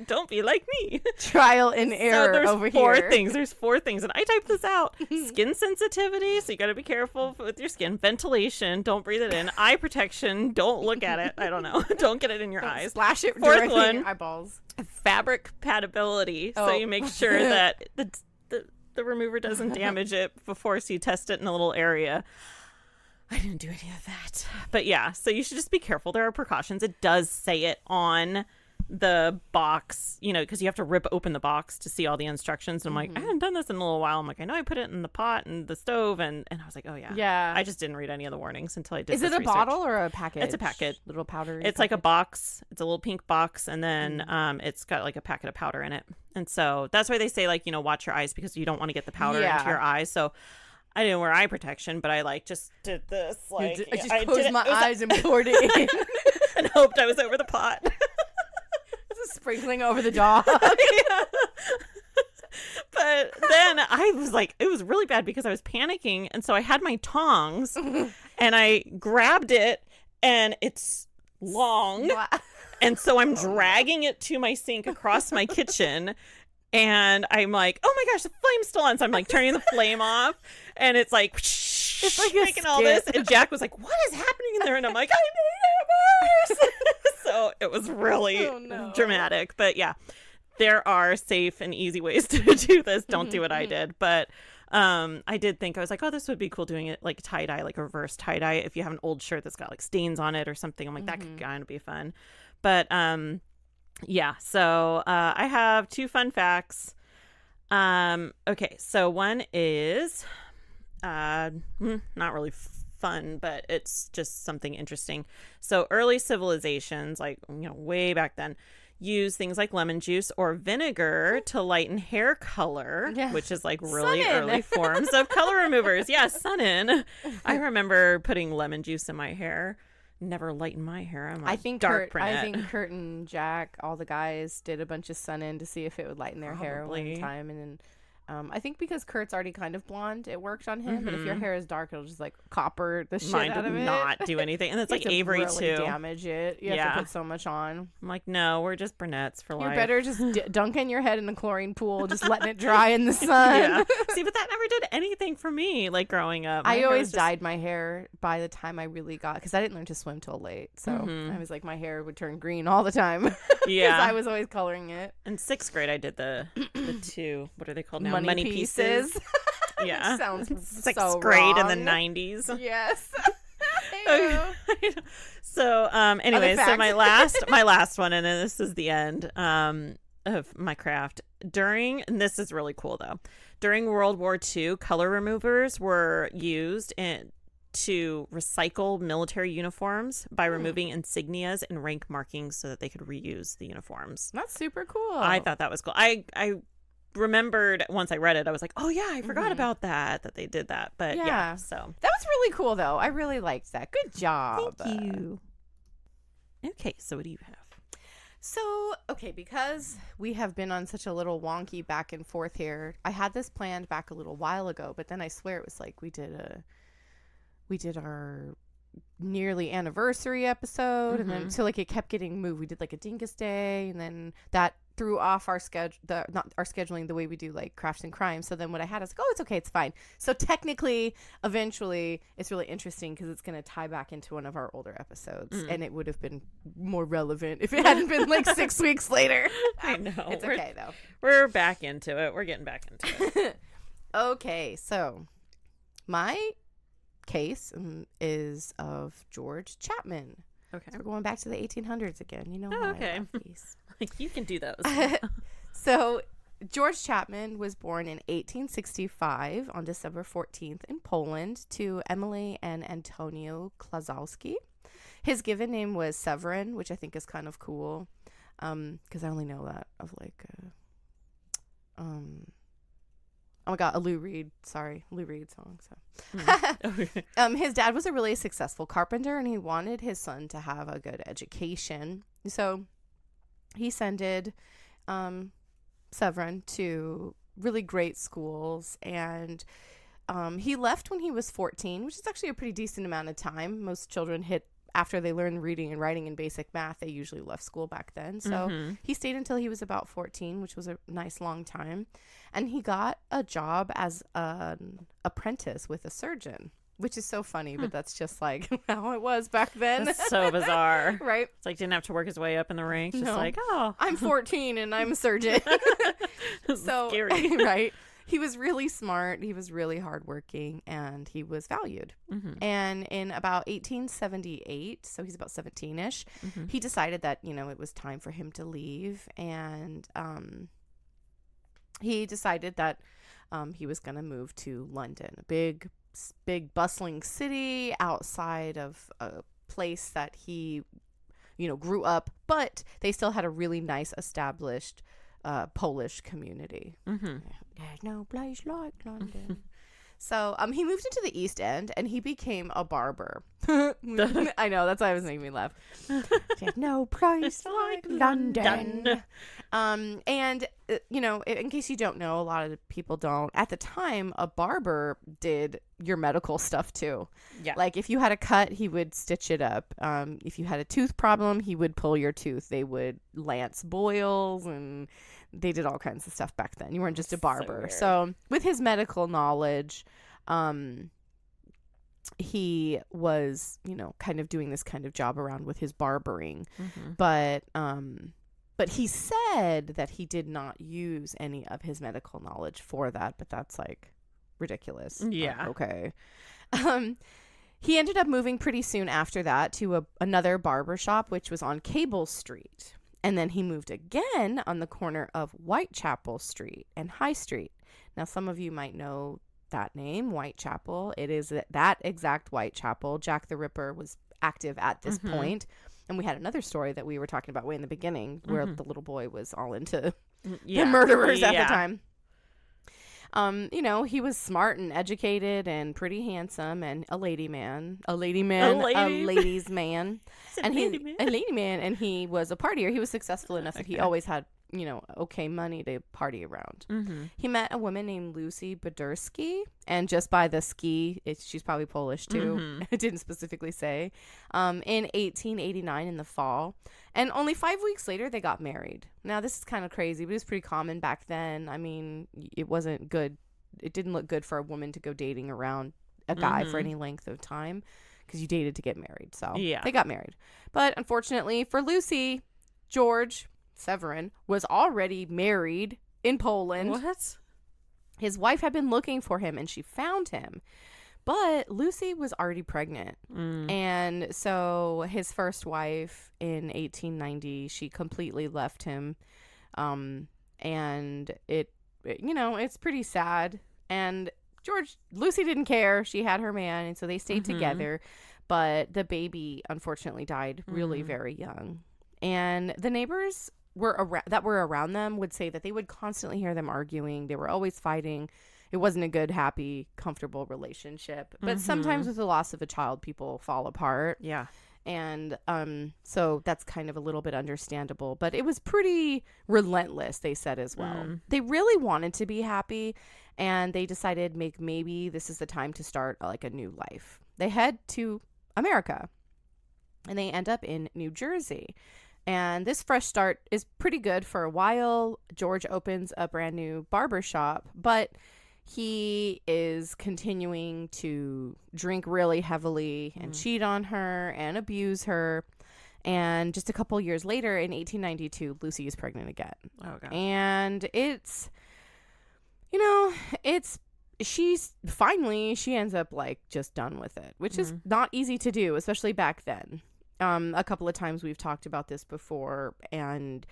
don't be like me.
Trial and
So
error
there's
over
4
here.
things. There's 4 things, and I typed this out. Skin sensitivity, so you got to be careful with your skin. Ventilation, don't breathe it in. Eye protection, don't look at it. I don't know. Don't get it in your eyes.
Splash it
4th
directly in
one,
your eyeballs.
fabric compatibility, so
Oh.
you make sure that the remover doesn't damage it before, so you test it in a little area. I didn't do any of that. But yeah, so you should just be careful. There are precautions. It does say it on the box, because you have to rip open the box to see all the instructions. And I'm like, I haven't done this in a little while. I'm like, I know I put it in the pot and the stove. And I was like, oh, yeah.
Yeah.
I just didn't read any of the warnings until I did
Is
this
it a
research.
bottle or a packet?
It's a packet.
Little powder.
It's like a box. It's a little pink box. And then it's got like a packet of powder in it. And so that's why they say, like, watch your eyes because you don't want to get the powder into your eyes. So I didn't wear eye protection, but I just did this. Like,
I just closed my eyes and poured it in.
And hoped I was over the pot.
Just sprinkling over the dog.
Yeah. But then I was like, it was really bad because I was panicking. And so I had my tongs and I grabbed it and it's long. And so I'm dragging it to my sink across my kitchen. And I'm like, oh my gosh, the flame's still on. So I'm like turning the flame off. And it's like making all this. And Jack was like, what is happening in there? And I'm like, I made it worse. So it was really dramatic. But yeah, there are safe and easy ways to do this. Don't do what I did. But I did think, I was like, oh, this would be cool doing it like tie-dye, like a reverse tie-dye. If you have an old shirt that's got like stains on it or something, I'm like, that could kind of be fun. But yeah, so I have 2 fun facts. Okay, so one is not really fun, but it's just something interesting. So early civilizations, like way back then, use things like lemon juice or vinegar to lighten hair color, which is like really early forms of color removers. Yeah, sun-in. I remember putting lemon juice in my hair. Never lighten my hair. I'm dark brunette.
I think Kurt and Jack, all the guys, did a bunch of sun-in to see if it would lighten their hair one time, and then I think because Kurt's already kind of blonde, it worked on him. But if your hair is dark, it'll just like copper the shit out of it.
Mine did not do anything, and it's like Avery
really
too.
Damage it. You have to put so much on.
I'm like, no, we're just brunettes for life.
You're better just dunking your head in the chlorine pool, just letting it dry in the sun.
Yeah. See, but that never did anything for me. Like growing up,
I always dyed my hair by the time I really got, because I didn't learn to swim till late. So I was like, my hair would turn green all the time. Yeah, I was always coloring it.
In 6th grade, I did the 2. What are they called now?
Money pieces.
Yeah,
sounds
6th grade in the 90s.
Yes.
So anyway, so my last one, and then this is the end of my craft. And this is really cool though. During World War II, color removers were used to recycle military uniforms by removing insignias and rank markings so that they could reuse the uniforms.
That's super cool.
I thought that was cool. I remembered once I read it, I was like, oh yeah, I forgot about that they did that. But yeah, so
that was really cool though. I really liked that. Good job.
Thank you. Okay, so what do you have?
So, okay, because we have been on such a little wonky back and forth here, I had this planned back a little while ago, but then I swear it was like we did our nearly anniversary episode, and then so like it kept getting moved. We did like a Dingus Day, and then that threw off our not our scheduling the way we do like Crafts and Crime. So then what I had is like, oh, it's okay, it's fine. So technically, eventually, it's really interesting because it's going to tie back into one of our older episodes, and it would have been more relevant if it hadn't been like 6 weeks later.
I know.
It's okay though.
We're back into it. We're getting back into it.
Okay, so my case is of George Chapman.
Okay.
So we're going back to the 1800s again. You know
how
I love these.
Like, you can do those.
So George Chapman was born in 1865 on December 14th in Poland to Emily and Antonio Klazowski. His given name was Severin, which I think is kind of cool because I only know that of like Oh my God, a Lou Reed song. So,
Okay.
his dad was a really successful carpenter, and he wanted his son to have a good education. So, he sent Severin to really great schools, and he left when he was 14, which is actually a pretty decent amount of time. Most children hit after they learn reading and writing and basic math, they usually left school back then. So he stayed until he was about 14, which was a nice long time. And he got a job as an apprentice with a surgeon, which is so funny, but that's just like how it was back then.
That's so bizarre.
Right?
It's like didn't have to work his way up in the ranks. Just
No.
like, oh.
I'm 14 and I'm a surgeon. So,
scary.
Right? He was really smart. He was really hardworking, and he was valued. And in about 1878, so he's about 17-ish, he decided that, it was time for him to leave. And he decided that he was going to move to London, a big bustling city outside of a place that he, grew up. But they still had a really nice established Polish community. There's no place like London. So he moved into the East End, and he became a barber. I know, that's why it was making me laugh. There's no place like London. And in case you don't know, a lot of people don't. At the time, a barber did your medical stuff too.
Yeah.
Like if you had a cut, he would stitch it up. If you had a tooth problem, he would pull your tooth. They would lance boils, and they did all kinds of stuff back then. You weren't just a barber. So with his medical knowledge, he was, kind of doing this kind of job around with his barbering. But he said that he did not use any of his medical knowledge for that. But that's like ridiculous.
Yeah.
Okay. He ended up moving pretty soon after that to another barber shop, which was on Cable Street. And then he moved again on the corner of Whitechapel Street and High Street. Now, some of you might know that name, Whitechapel. It is that exact Whitechapel. Jack the Ripper was active at this point. And we had another story that we were talking about way in the beginning where the little boy was all into the murderers at the time. He was smart and educated and pretty handsome and a ladies man. And he was a partier. He was successful enough that he always had, okay money to party around. He met a woman named Lucy Badursky, and just by the ski, she's probably Polish too. It didn't specifically say. In 1889 in the fall. And only 5 weeks later, they got married. Now, this is kind of crazy, but it was pretty common back then. I mean, it wasn't good. It didn't look good for a woman to go dating around a guy for any length of time because you dated to get married. So they got married. But unfortunately for Lucy, George Severin was already married in Poland.
What?
His wife had been looking for him, and she found him. But Lucy was already pregnant. And so his first wife in 1890, she completely left him. And it's pretty sad. And Lucy didn't care. She had her man, and so they stayed together. But the baby, unfortunately, died really very young. And the neighbors that were around them would say that they would constantly hear them arguing. They were always fighting. It wasn't a good, happy, comfortable relationship. But sometimes with the loss of a child, people fall apart.
Yeah.
And so that's kind of a little bit understandable. But it was pretty relentless, they said as well. They really wanted to be happy, and they decided maybe this is the time to start like a new life. They head to America, and they end up in New Jersey. And this fresh start is pretty good for a while. George opens a brand new barber shop, but he is continuing to drink really heavily and cheat on her and abuse her. And just a couple years later, in 1892, Lucy is pregnant again.
Oh, God.
And she ends up like just done with it, which is not easy to do, especially back then. A couple of times we've talked about this before, and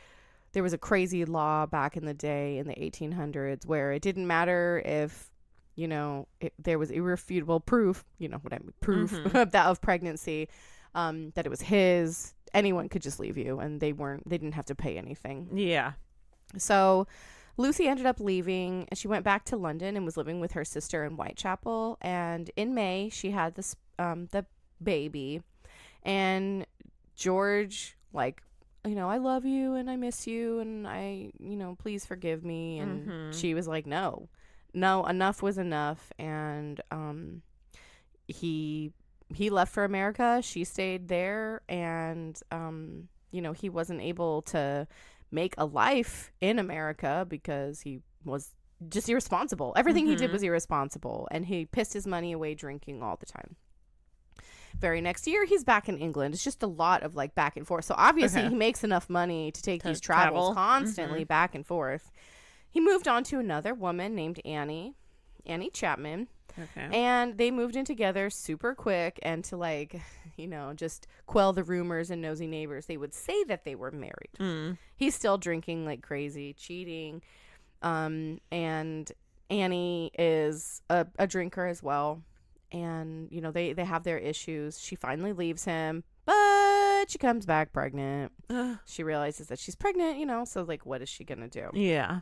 there was a crazy law back in the day in the 1800s where it didn't matter if, there was irrefutable proof, of pregnancy, that it was his. Anyone could just leave you, and they didn't have to pay anything.
Yeah.
So Lucy ended up leaving, and she went back to London and was living with her sister in Whitechapel. And in May, she had this the baby, and George, like, I love you and I miss you and please forgive me. And she was like, no, enough was enough. And he left for America. She stayed there, and he wasn't able to make a life in America because he was just irresponsible. Everything he did was irresponsible, and he pissed his money away drinking all the time. Very next year, he's back in England. It's just a lot of like back and forth. So obviously he makes enough money to take these travels constantly back and forth. He moved on to another woman named Annie Chapman. Okay. And they moved in together super quick, and to like, just quell the rumors and nosy neighbors, they would say that they were married. He's still drinking like crazy, cheating. And Annie is a drinker as well. And, they have their issues. She finally leaves him, but she comes back pregnant. She realizes that she's pregnant, so like, what is she going to do? Yeah.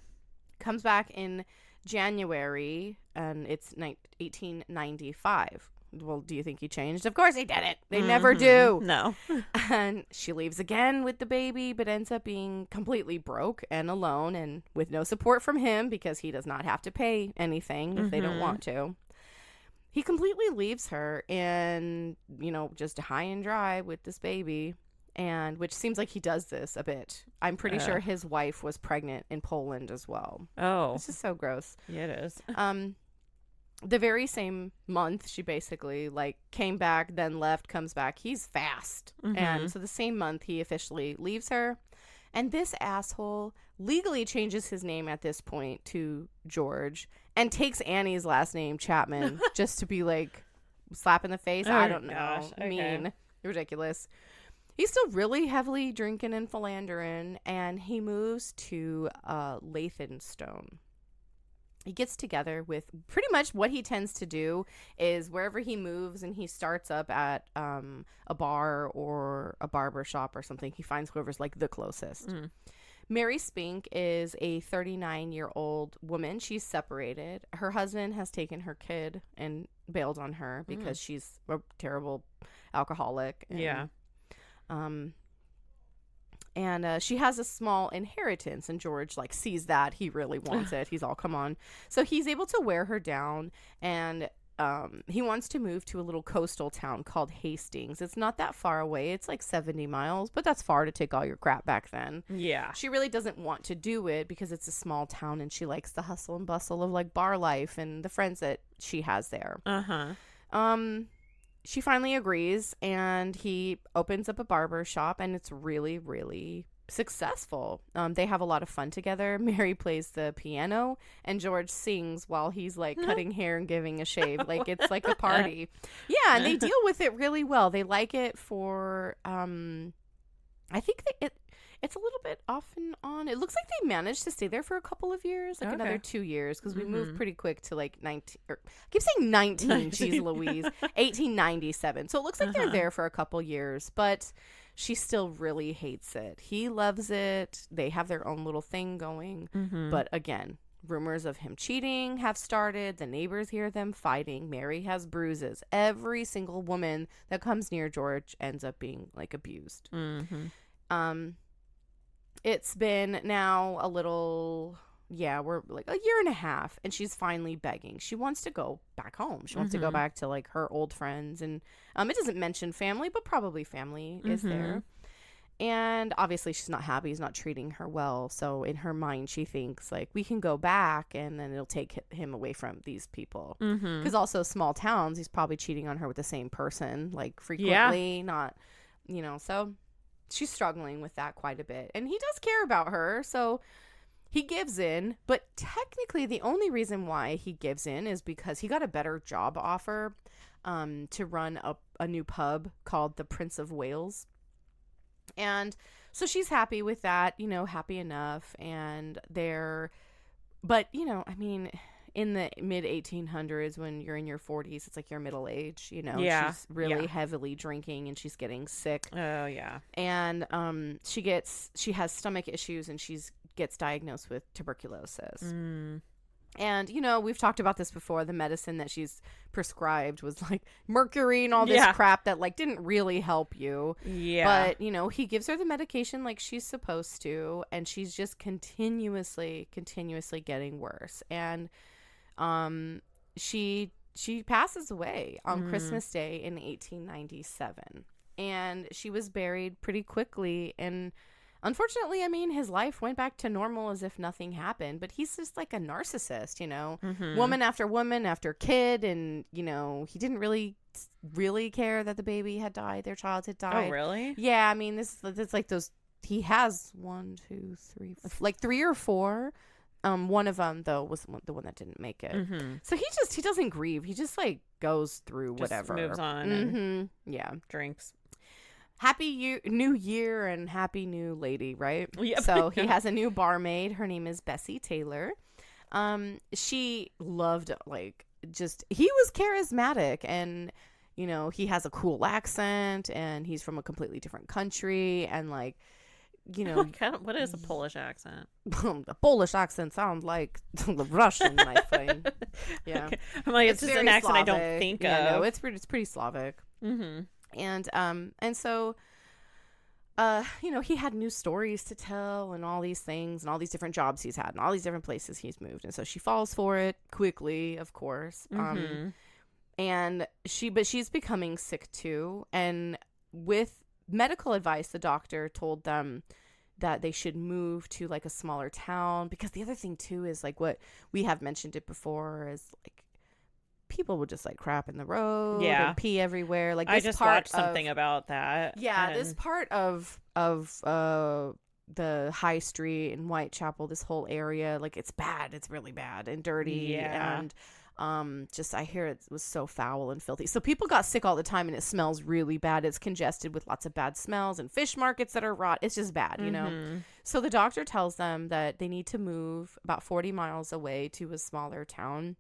Comes back in January, and it's 1895. Well, do you think he changed? Of course he didn't. They never do. No. And she leaves again with the baby, but ends up being completely broke and alone and with no support from him because he does not have to pay anything if they don't want to. He completely leaves her and, just high and dry with this baby, and which seems like he does this a bit. I'm pretty sure his wife was pregnant in Poland as well. Oh. This is so gross.
Yeah, it is.
The very same month, she basically like came back, then left, comes back. He's fast. And so the same month, he officially leaves her. And this asshole legally changes his name at this point to George and takes Annie's last name, Chapman, just to be like slap in the face. I don't know. Gosh, okay. Mean. Ridiculous. He's still really heavily drinking and philandering, and he moves to Leytonstone. He gets together with pretty much what he tends to do is wherever he moves and he starts up at a bar or a barber shop or something, he finds whoever's like the closest. Mary Spink is a 39-year-old woman. She's separated. Her husband has taken her kid and bailed on her because she's a terrible alcoholic. And she has a small inheritance, and George like sees that. He really wants it. He's all, come on. So he's able to wear her down, and he wants to move to a little coastal town called Hastings. It's not that far away. It's like 70 miles, but that's far to take all your crap back then. Yeah. She really doesn't want to do it because it's a small town, and she likes the hustle and bustle of like bar life and the friends that she has there. She finally agrees, and he opens up a barber shop, and it's really, really successful. They have a lot of fun together. Mary plays the piano, and George sings while he's like cutting hair and giving a shave. Like it's like a party. Yeah, and they deal with it really well. They like it for I think that it's a little bit off and on. It looks like they managed to stay there for a couple of years, like another 2 years, because we moved pretty quick to like 19. I keep saying 19. Jeez Louise, 1897. So it looks like they're there for a couple years, but she still really hates it. He loves it. They have their own little thing going, but again, rumors of him cheating have started. The neighbors hear them fighting. Mary has bruises. Every single woman that comes near George ends up being like abused. It's been now a little, we're like a year and a half, and she's finally begging. She wants to go back home. She wants to go back to like her old friends, and it doesn't mention family, but probably family is there. And obviously she's not happy. He's not treating her well. So in her mind, she thinks like, we can go back and then it'll take him away from these people. Because also small towns, he's probably cheating on her with the same person like frequently, not, so she's struggling with that quite a bit. And he does care about her, so he gives in. But technically the only reason why he gives in is because he got a better job offer to run a new pub called the Prince of Wales. And so she's happy with that, happy enough. And in the mid 1800s, when you're in your 40s, it's like your middle age, she's really heavily drinking and she's getting sick. Oh yeah. And she has stomach issues, and she's gets diagnosed with tuberculosis.
Mm.
And, you know, we've talked about this before. The medicine that she's prescribed was like mercury and all this crap that like didn't really help you.
Yeah.
But, you know, he gives her the medication like she's supposed to, and she's just continuously getting worse. And she passes away on Christmas Day in 1897. And she was buried pretty quickly, and unfortunately, I mean, his life went back to normal as if nothing happened, but he's just like a narcissist, you know, woman after kid. And, you know, he didn't really care that the baby had died. Their child had died.
Oh, really?
Yeah. I mean, it's like those, he has 3 or 4. One of them though was the one that didn't make it. So he doesn't grieve. He just like goes through whatever.
Just moves on and drinks.
Happy New Year and happy new lady, right?
Yep.
So he has a new barmaid. Her name is Bessie Taylor. She loved he was charismatic, and you know, he has a cool accent, and he's from a completely different country, and like, you know,
what is a Polish accent?
The Polish accent sounds like the Russian, my friend. Yeah,
okay. I'm like, it's just an accent Slavic. I don't think of.
No, it's pretty Slavic. And so, you know, he had new stories to tell and all these things and all these different jobs he's had and all these different places he's moved. And so she falls for it quickly, of course. And she's becoming sick too. And with medical advice, the doctor told them that they should move to like a smaller town, because the other thing too is like what we have mentioned it before is like, people would just like crap in the road and pee everywhere. Like,
I just watched something about that.
Yeah, this part of the high street in Whitechapel, this whole area, like it's bad. It's really bad and dirty.
Yeah.
And just I hear it was so foul and filthy. So people got sick all the time, and it smells really bad. It's congested with lots of bad smells and fish markets that are rot. It's just bad, you know. So the doctor tells them that they need to move about 40 miles away to a smaller town.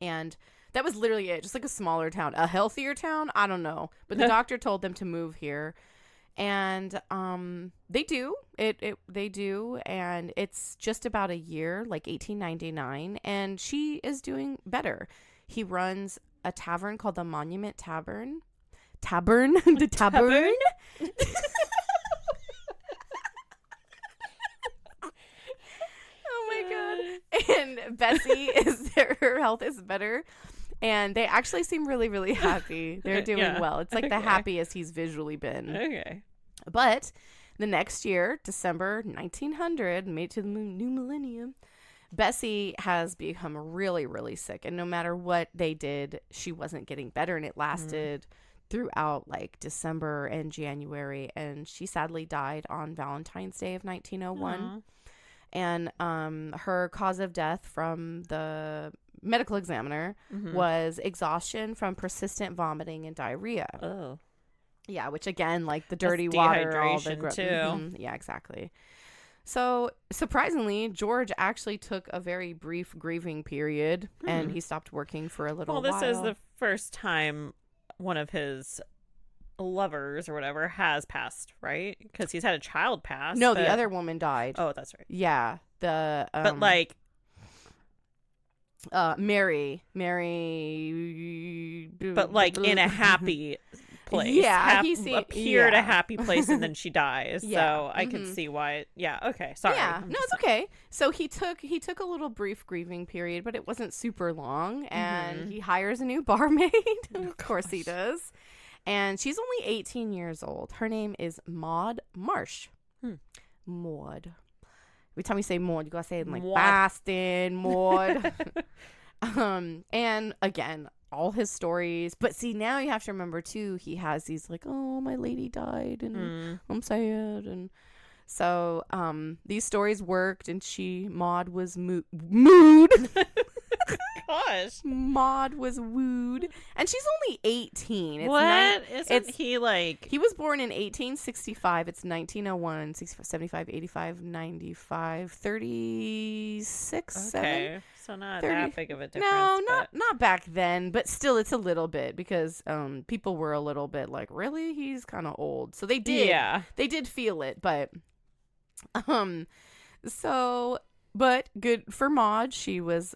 And that was literally it, just like a smaller town, a healthier town. I don't know, but the doctor told them to move here, and they do. They do, and it's just about a year, like 1899, and she is doing better. He runs a tavern called the Monument Tavern. The tavern. And Bessie her health is better, and they actually seem really, really happy. They're doing well. It's like the happiest he's visually been.
Okay.
But the next year, December 1900, made to the new millennium, Bessie has become really, really sick, and no matter what they did, she wasn't getting better, and it lasted throughout like December and January, and she sadly died on Valentine's Day of 1901.
Aww.
And her cause of death from the medical examiner was exhaustion from persistent vomiting and diarrhea.
Oh.
Yeah, which again, like the dirty water, all the
too.
Yeah, exactly. So surprisingly, George actually took a very brief grieving period, and he stopped working for a little while.
Well, this is the first time one of his lovers or whatever has passed, right? Because he's had a child pass.
No, the other woman died.
Oh, that's right.
Yeah,
but like
Mary,
but like in a happy place.
Yeah,
appeared a happy place, and then she dies. So I can see why. Okay, sorry.
Yeah, no, it's okay. So he took a little brief grieving period, but it wasn't super long, and he hires a new barmaid. Of course he does. And she's only 18 years old. Her name is Maud Marsh. Maud. Every time you say Maud, you gotta say it like Boston, Maud. And again, all his stories. But see, now you have to remember too, he has these like, oh, my lady died, and I'm sad, and so these stories worked, and Maud was mood.
Gosh.
Maud was wooed, and she's only 18.
He like,
he was born in 1865. It's 1901, 75, 85, 95, 36.
Okay.
7,
so not
30.
that big of a difference.
No, not back then, but still it's a little bit, because people were a little bit like, really, he's kind of old. So they did feel it, but So, but good for Maud. She was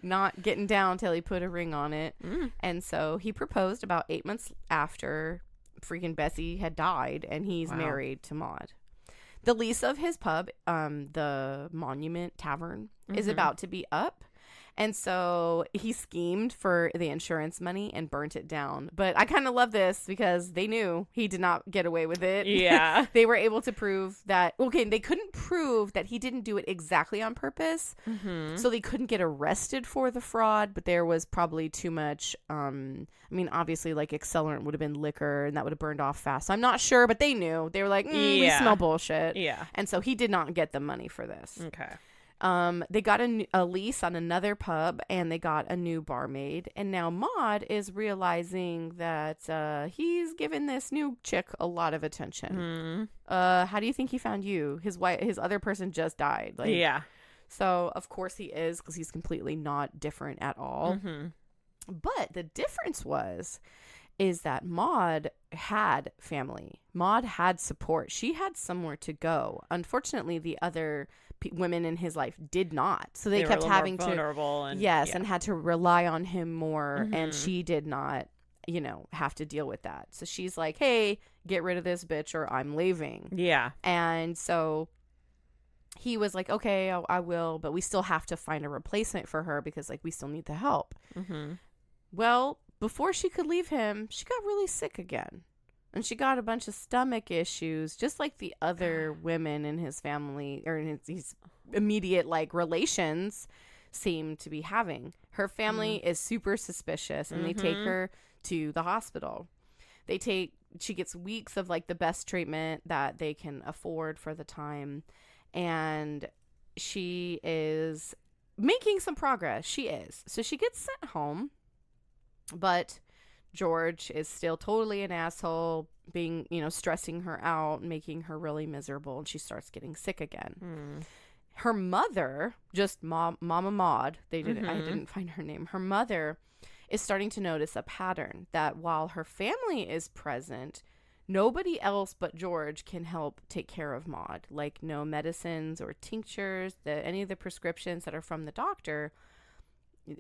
not getting down till he put a ring on it. And so he proposed about 8 months after freaking Bessie had died, and he's married to Maud. The lease of his pub, the Monument Tavern, is about to be up. And so he schemed for the insurance money and burnt it down. But I kind of love this because they knew he did not get away with it.
Yeah.
They were able to prove that, okay, they couldn't prove that he didn't do it exactly on purpose. So they couldn't get arrested for the fraud, but there was probably too much, I mean, obviously, like, accelerant would have been liquor and that would have burned off fast. So I'm not sure, but they knew. They were like, we smell bullshit.
Yeah.
And so he did not get the money for this.
Okay.
They got a lease on another pub, and they got a new barmaid. And now Maud is realizing that he's given this new chick a lot of attention. How do you think he found you? His other person just died. Like,
yeah.
So of course he is, because he's completely not different at all. But the difference is that Maud had family. Maud had support. She had somewhere to go. Unfortunately, the other women in his life did not. So they kept having to, and had to rely on him more. And she did not, have to deal with that. So she's like, hey, get rid of this bitch or I'm leaving.
Yeah.
And so he was like, okay, I will, but we still have to find a replacement for her because, like, we still need the help. Well, before she could leave him, she got really sick again. And she got a bunch of stomach issues, just like the other women in his family or in his immediate, like, relations seem to be having. Her family is super suspicious, and they take her to the hospital. She gets weeks of, like, the best treatment that they can afford for the time. And she is making some progress. She is. So she gets sent home, but George is still totally an asshole, being, stressing her out, making her really miserable, and she starts getting sick again. Her mother, just Mama Maud, I didn't find her name. Her mother is starting to notice a pattern that while her family is present, nobody else but George can help take care of Maud. Like, no medicines or tinctures, any of the prescriptions that are from the doctor.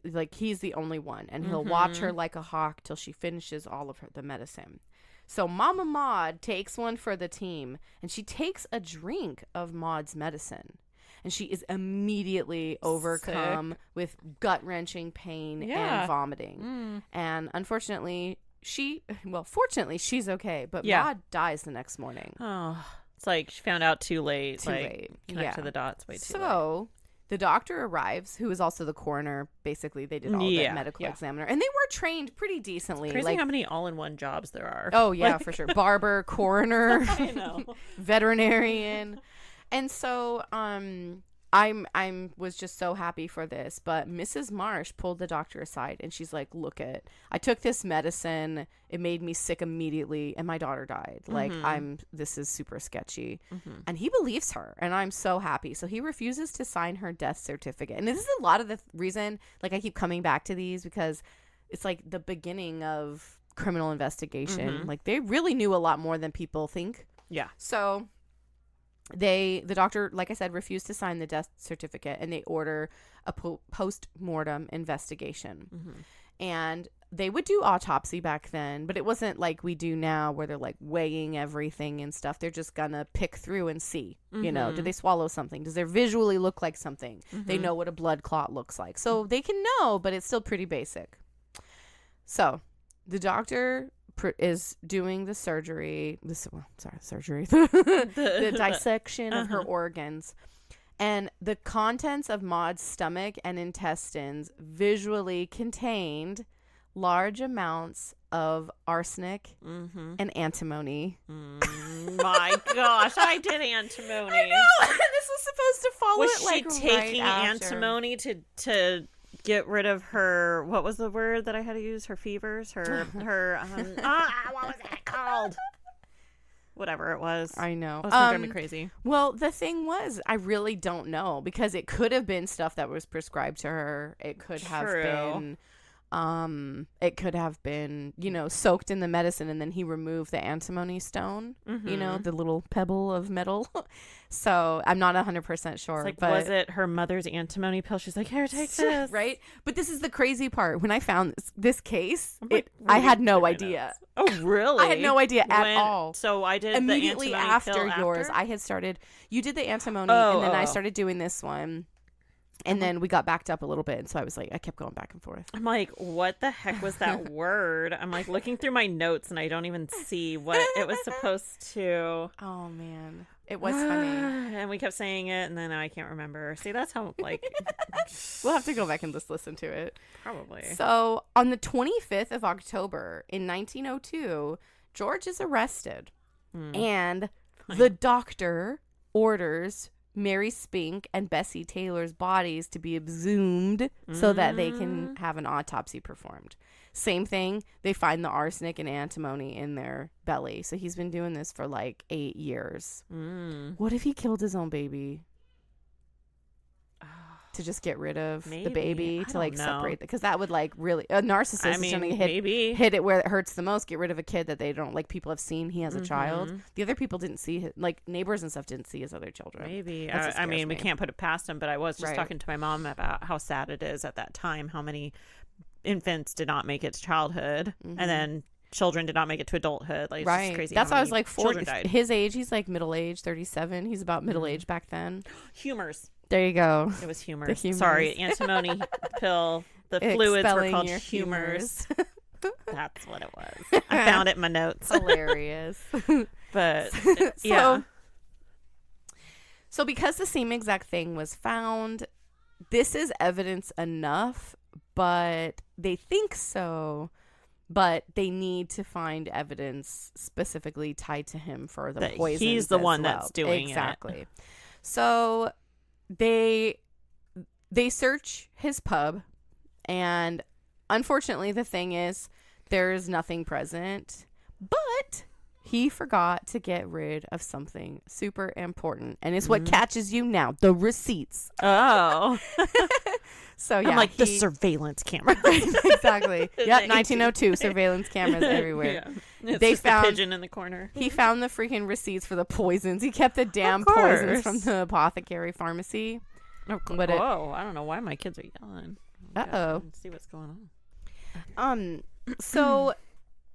Like, he's the only one, and he'll watch her like a hawk till she finishes all of the medicine. So Mama Maud takes one for the team, and she takes a drink of Maud's medicine, and she is immediately overcome with gut-wrenching pain and vomiting. And unfortunately, fortunately, she's okay, but Maud dies the next morning.
Oh, it's like she found out too late.
Too late.
Connect to the dots way too late.
So the doctor arrives, who is also the coroner. Basically, they did all the medical examiner. And they were trained pretty decently.
It's crazy how many all-in-one jobs there are.
Oh, yeah, for sure. Barber, coroner,
I know.
veterinarian. And so I was just so happy for this. But Mrs. Marsh pulled the doctor aside, and she's like, look I took this medicine. It made me sick immediately, and my daughter died. Like, this is super sketchy. And he believes her, and I'm so happy. So he refuses to sign her death certificate. And this is a lot of the reason, like, I keep coming back to these, because it's like the beginning of criminal investigation. Like, they really knew a lot more than people think.
Yeah.
So the doctor, like I said, refused to sign the death certificate, and they order a post-mortem investigation. And they would do autopsy back then, but it wasn't like we do now where they're, like, weighing everything and stuff. They're just gonna pick through and see, did they swallow something? Does there visually look like something? They know what a blood clot looks like. So they can know, but it's still pretty basic. So the doctor is doing the surgery, the dissection of her organs, and the contents of Maud's stomach and intestines visually contained large amounts of arsenic and antimony.
My gosh, I did antimony.
I know. This was supposed to follow
was
it, like,
she taking
right after.
antimony to get rid of her, what was the word that I had to use? Her fevers? Her what was that called? Whatever it was.
I know.
It was driving me crazy.
Well, the thing was, I really don't know, because it could have been stuff that was prescribed to her. It could have been It could have been, soaked in the medicine, and then he removed the antimony stone, the little pebble of metal. So I'm not 100% sure.
It's like,
but
was it her mother's antimony pill? She's like, here, take this.
Right? But this is the crazy part. When I found this case,
like,
I had no idea.
Oh, really?
I had no idea at all.
So I did
immediately
the
after
pill
yours.
after?
I had started. You did the antimony, and then I started doing this one. And then we got backed up a little bit. And so I was like, I kept going back and forth.
I'm like, what the heck was that word? I'm like looking through my notes and I don't even see what it was supposed to.
Oh, man. It was funny.
And we kept saying it and then I can't remember. See, that's how, like.
We'll have to go back and just listen to it.
Probably.
So on the 25th of October in 1902, George is arrested. And the doctor orders Mary Spink and Bessie Taylor's bodies to be exhumed so that they can have an autopsy performed. Same thing. They find the arsenic and antimony in their belly. So he's been doing this for like 8 years. What if he killed his own baby? To just get rid of the baby, to like separate, because that would like really a narcissist is going to hit it where it hurts the most. Get rid of a kid that they don't like. People have seen he has a child. The other people didn't see his, like neighbors and stuff didn't see his other children.
Maybe I mean we can't put it past him, but I was just talking to my mom about how sad it is at that time, how many infants did not make it to childhood, and then children did not make it to adulthood. Like, it's just crazy.
That's why I was like 40.
Died.
His age, he's like middle age, 37. He's about middle age back then.
Humors.
There you go.
It was humors. Sorry, antimony pill. The fluids were called humors. That's what it was. I found it in my notes.
Hilarious.
But yeah.
So because the same exact thing was found, this is evidence enough, but they think so. But they need to find evidence specifically tied to him for the poison.
He's the one that's doing it.
Exactly. So they search his pub, and unfortunately the thing is there's nothing present, but he forgot to get rid of something super important, and it's what catches you now, the receipts.
Oh.
So yeah,
I'm like the surveillance camera.
Exactly. Yep, 1902 surveillance cameras everywhere.
Yeah. They found the pigeon in the corner.
He found the freaking receipts for the poisons. He kept the damn poisons from the apothecary pharmacy.
Oh, I don't know why my kids are yelling. See what's going
on. So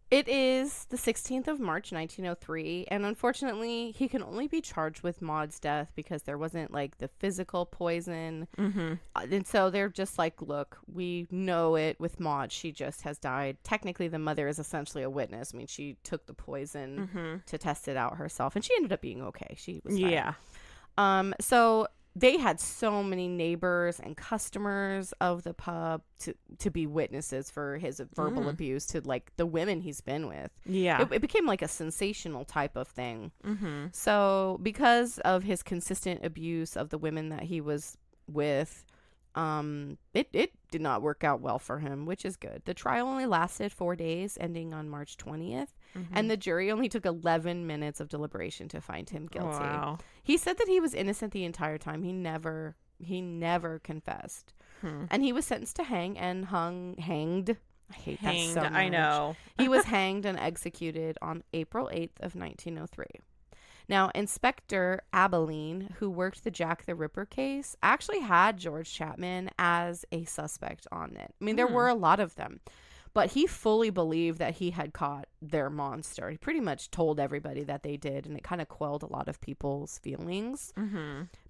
it is the 16th of March, 1903, and unfortunately, he can only be charged with Maud's death because there wasn't, like, the physical poison. And so they're just like, look, we know it with Maud. She just has died. Technically, the mother is essentially a witness. I mean, she took the poison to test it out herself, and she ended up being okay. She was fine.
Yeah.
So they had so many neighbors and customers of the pub to be witnesses for his verbal abuse to like the women he's been with.
Yeah.
It became like a sensational type of thing. So because of his consistent abuse of the women that he was with, it did not work out well for him, which is good. The trial only lasted 4 days, ending on March 20th. And the jury only took 11 minutes of deliberation to find him guilty.
Wow.
He said that he was innocent the entire time. He never confessed. And he was sentenced to hanged. I hate that so much.
I know.
He was hanged and executed on April 8th of 1903. Now, Inspector Abilene, who worked the Jack the Ripper case, actually had George Chapman as a suspect on it. I mean, there were a lot of them. But he fully believed that he had caught their monster. He pretty much told everybody that they did, and it kind of quelled a lot of people's feelings.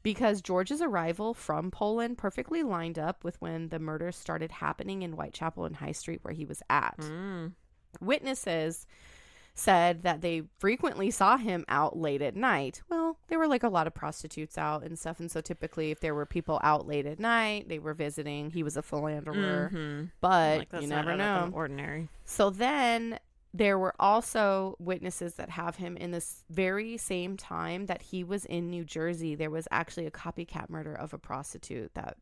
Because George's arrival from Poland perfectly lined up with when the murders started happening in Whitechapel and High Street where he was at. Witnesses said that they frequently saw him out late at night. Well, there were like a lot of prostitutes out and stuff, and so typically if there were people out late at night, they were visiting. He was a philanderer, but like, you never know.
Ordinary.
So then there were also witnesses that have him in this very same time that he was in New Jersey. There was actually a copycat murder of a prostitute that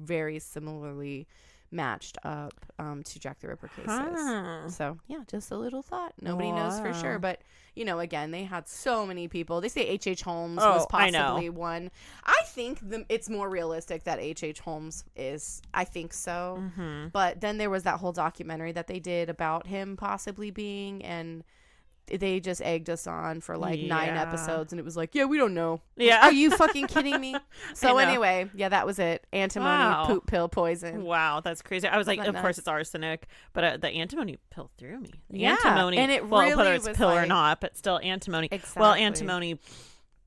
very similarly matched up to Jack the Ripper cases. So yeah, just a little thought. Nobody knows for sure, but again, they had so many people. They say H.H. Holmes was possibly one. I think it's more realistic that H.H. Holmes is. I think so. Mm-hmm. But then there was that whole documentary that they did about him possibly being, and they just egged us on for like 9 episodes, and it was like, yeah, we don't know.
Yeah.
Are you fucking kidding me? So anyway, yeah, that was it. Antimony poop pill poison.
Wow, that's crazy. I was like, of course it's arsenic, but the antimony pill threw me. The
yeah,
antimony,
and it really
whether it's
was
pill
like,
or not, but still antimony.
Exactly.
Well, antimony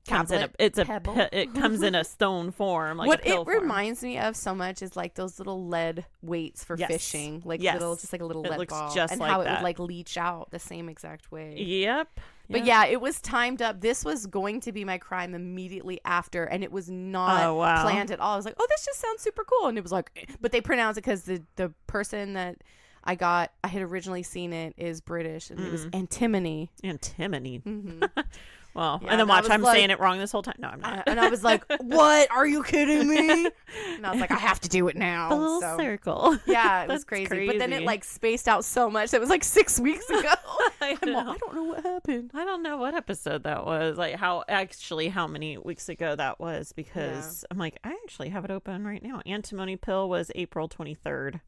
comes it comes in a stone form, like
what
a pill
it
form.
reminds me of so much is like those little lead weights for fishing, like little, just like a little lead
looks
ball,
just
and
like
how
that.
it would like leach out the same exact way.
Yep.
But yeah, it was timed up. This was going to be my crime immediately after, and it was not planned at all. I was like, oh, this just sounds super cool. And it was like, but they pronounce it because the person that I had originally seen it is British, and it was antimony.
Antimony.
Mm-hmm.
Well,
yeah,
and then watch, I'm saying it wrong this whole time. No, I'm not.
And I was like, what? Are you kidding me? And I was like, I have to do it now.
Full circle.
Yeah, it was crazy. But then it like spaced out so much. It was like 6 weeks ago. I don't know what happened.
I don't know what episode that was. Like how many weeks ago that was, because I'm like, I actually have it open right now. Antimony pill was April 23rd.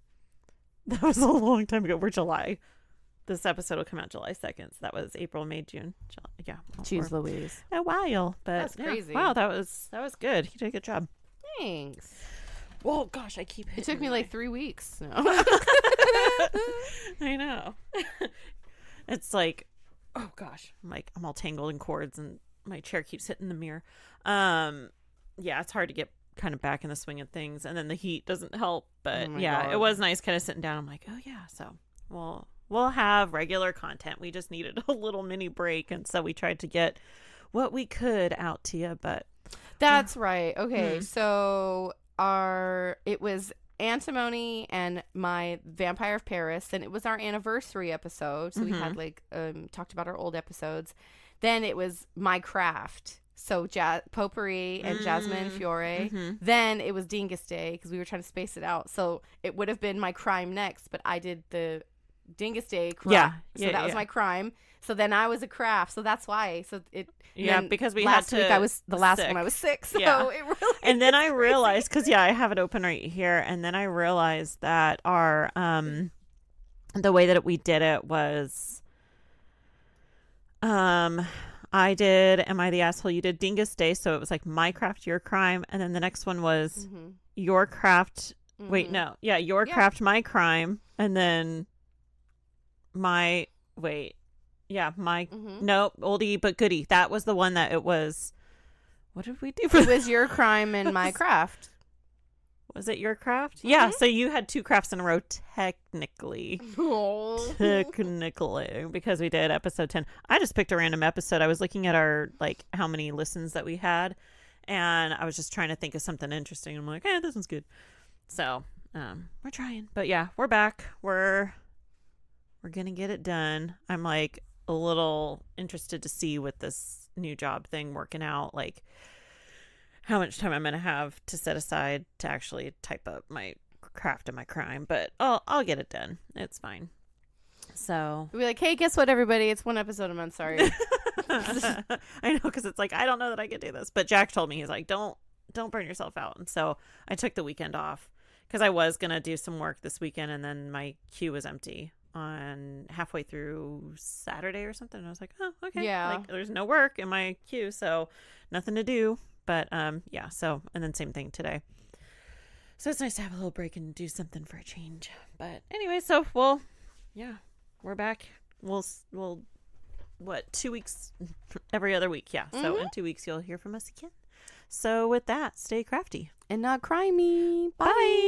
That was a long time ago. We're July. This episode will come out July 2nd. So that was April, May, June. July. Yeah.
Jeez Louise.
A while. But
that's crazy.
Wow, that was good. You did a good job.
Thanks.
Well, gosh, I keep hitting.
It took me like 3 weeks. No.
I know. It's like, oh gosh, I'm all tangled in cords and my chair keeps hitting the mirror. Yeah, it's hard to get kind of back in the swing of things, and then the heat doesn't help. But God. It was nice kind of sitting down. I'm like, oh yeah, so we'll have regular content. We just needed a little mini break, and so we tried to get what we could out to you. But
that's right. Okay, so it was antimony and my Vampire of Paris, and it was our anniversary episode, so we had like talked about our old episodes. Then it was my craft, so Potpourri and Jasmine Fiore. Then it was Dingus Day, because we were trying to space it out, so it would have been my crime next, but I did the Dingus Day crime. So that was my crime. So then I was a craft, so that's why. So it
because we
last
had to
week I was the last
sick.
one I was sick. So it really
and then I realized, because I have it open right here, and then I realized that our the way that we did it was I did Am I the Asshole? You did Dingus Day, so it was like my craft, your crime, and then the next one was your craft. Wait, no, your craft, my crime, and then my no, oldie but goodie. That was the one that it was. What did we do?
It was your crime and my craft.
Was it your craft? Yeah. So you had 2 crafts in a row, technically. Technically, because we did episode 10. I just picked a random episode. I was looking at our how many listens that we had, and I was just trying to think of something interesting. I'm like, hey, this one's good. So we're trying, but yeah, we're back. We're gonna get it done. I'm like a little interested to see with this new job thing working out, like how much time I'm gonna have to set aside to actually type up my craft and my crime. But I'll get it done. It's fine. So
we'll be like, hey, guess what, everybody? It's 1 episode a month. Sorry.
I know, because it's like I don't know that I could do this, but Jack told me, he's like, don't burn yourself out. And so I took the weekend off because I was gonna do some work this weekend, and then my queue was empty on halfway through Saturday or something. And I was like, oh, okay.
Yeah.
Like there's no work in my queue, so nothing to do. But yeah, so, and then same thing today. So it's nice to have a little break and do something for a change. But anyway, so we're back. We'll 2 weeks every other week. Yeah. So in 2 weeks you'll hear from us again. So with that, stay crafty
and not crimey.
Bye.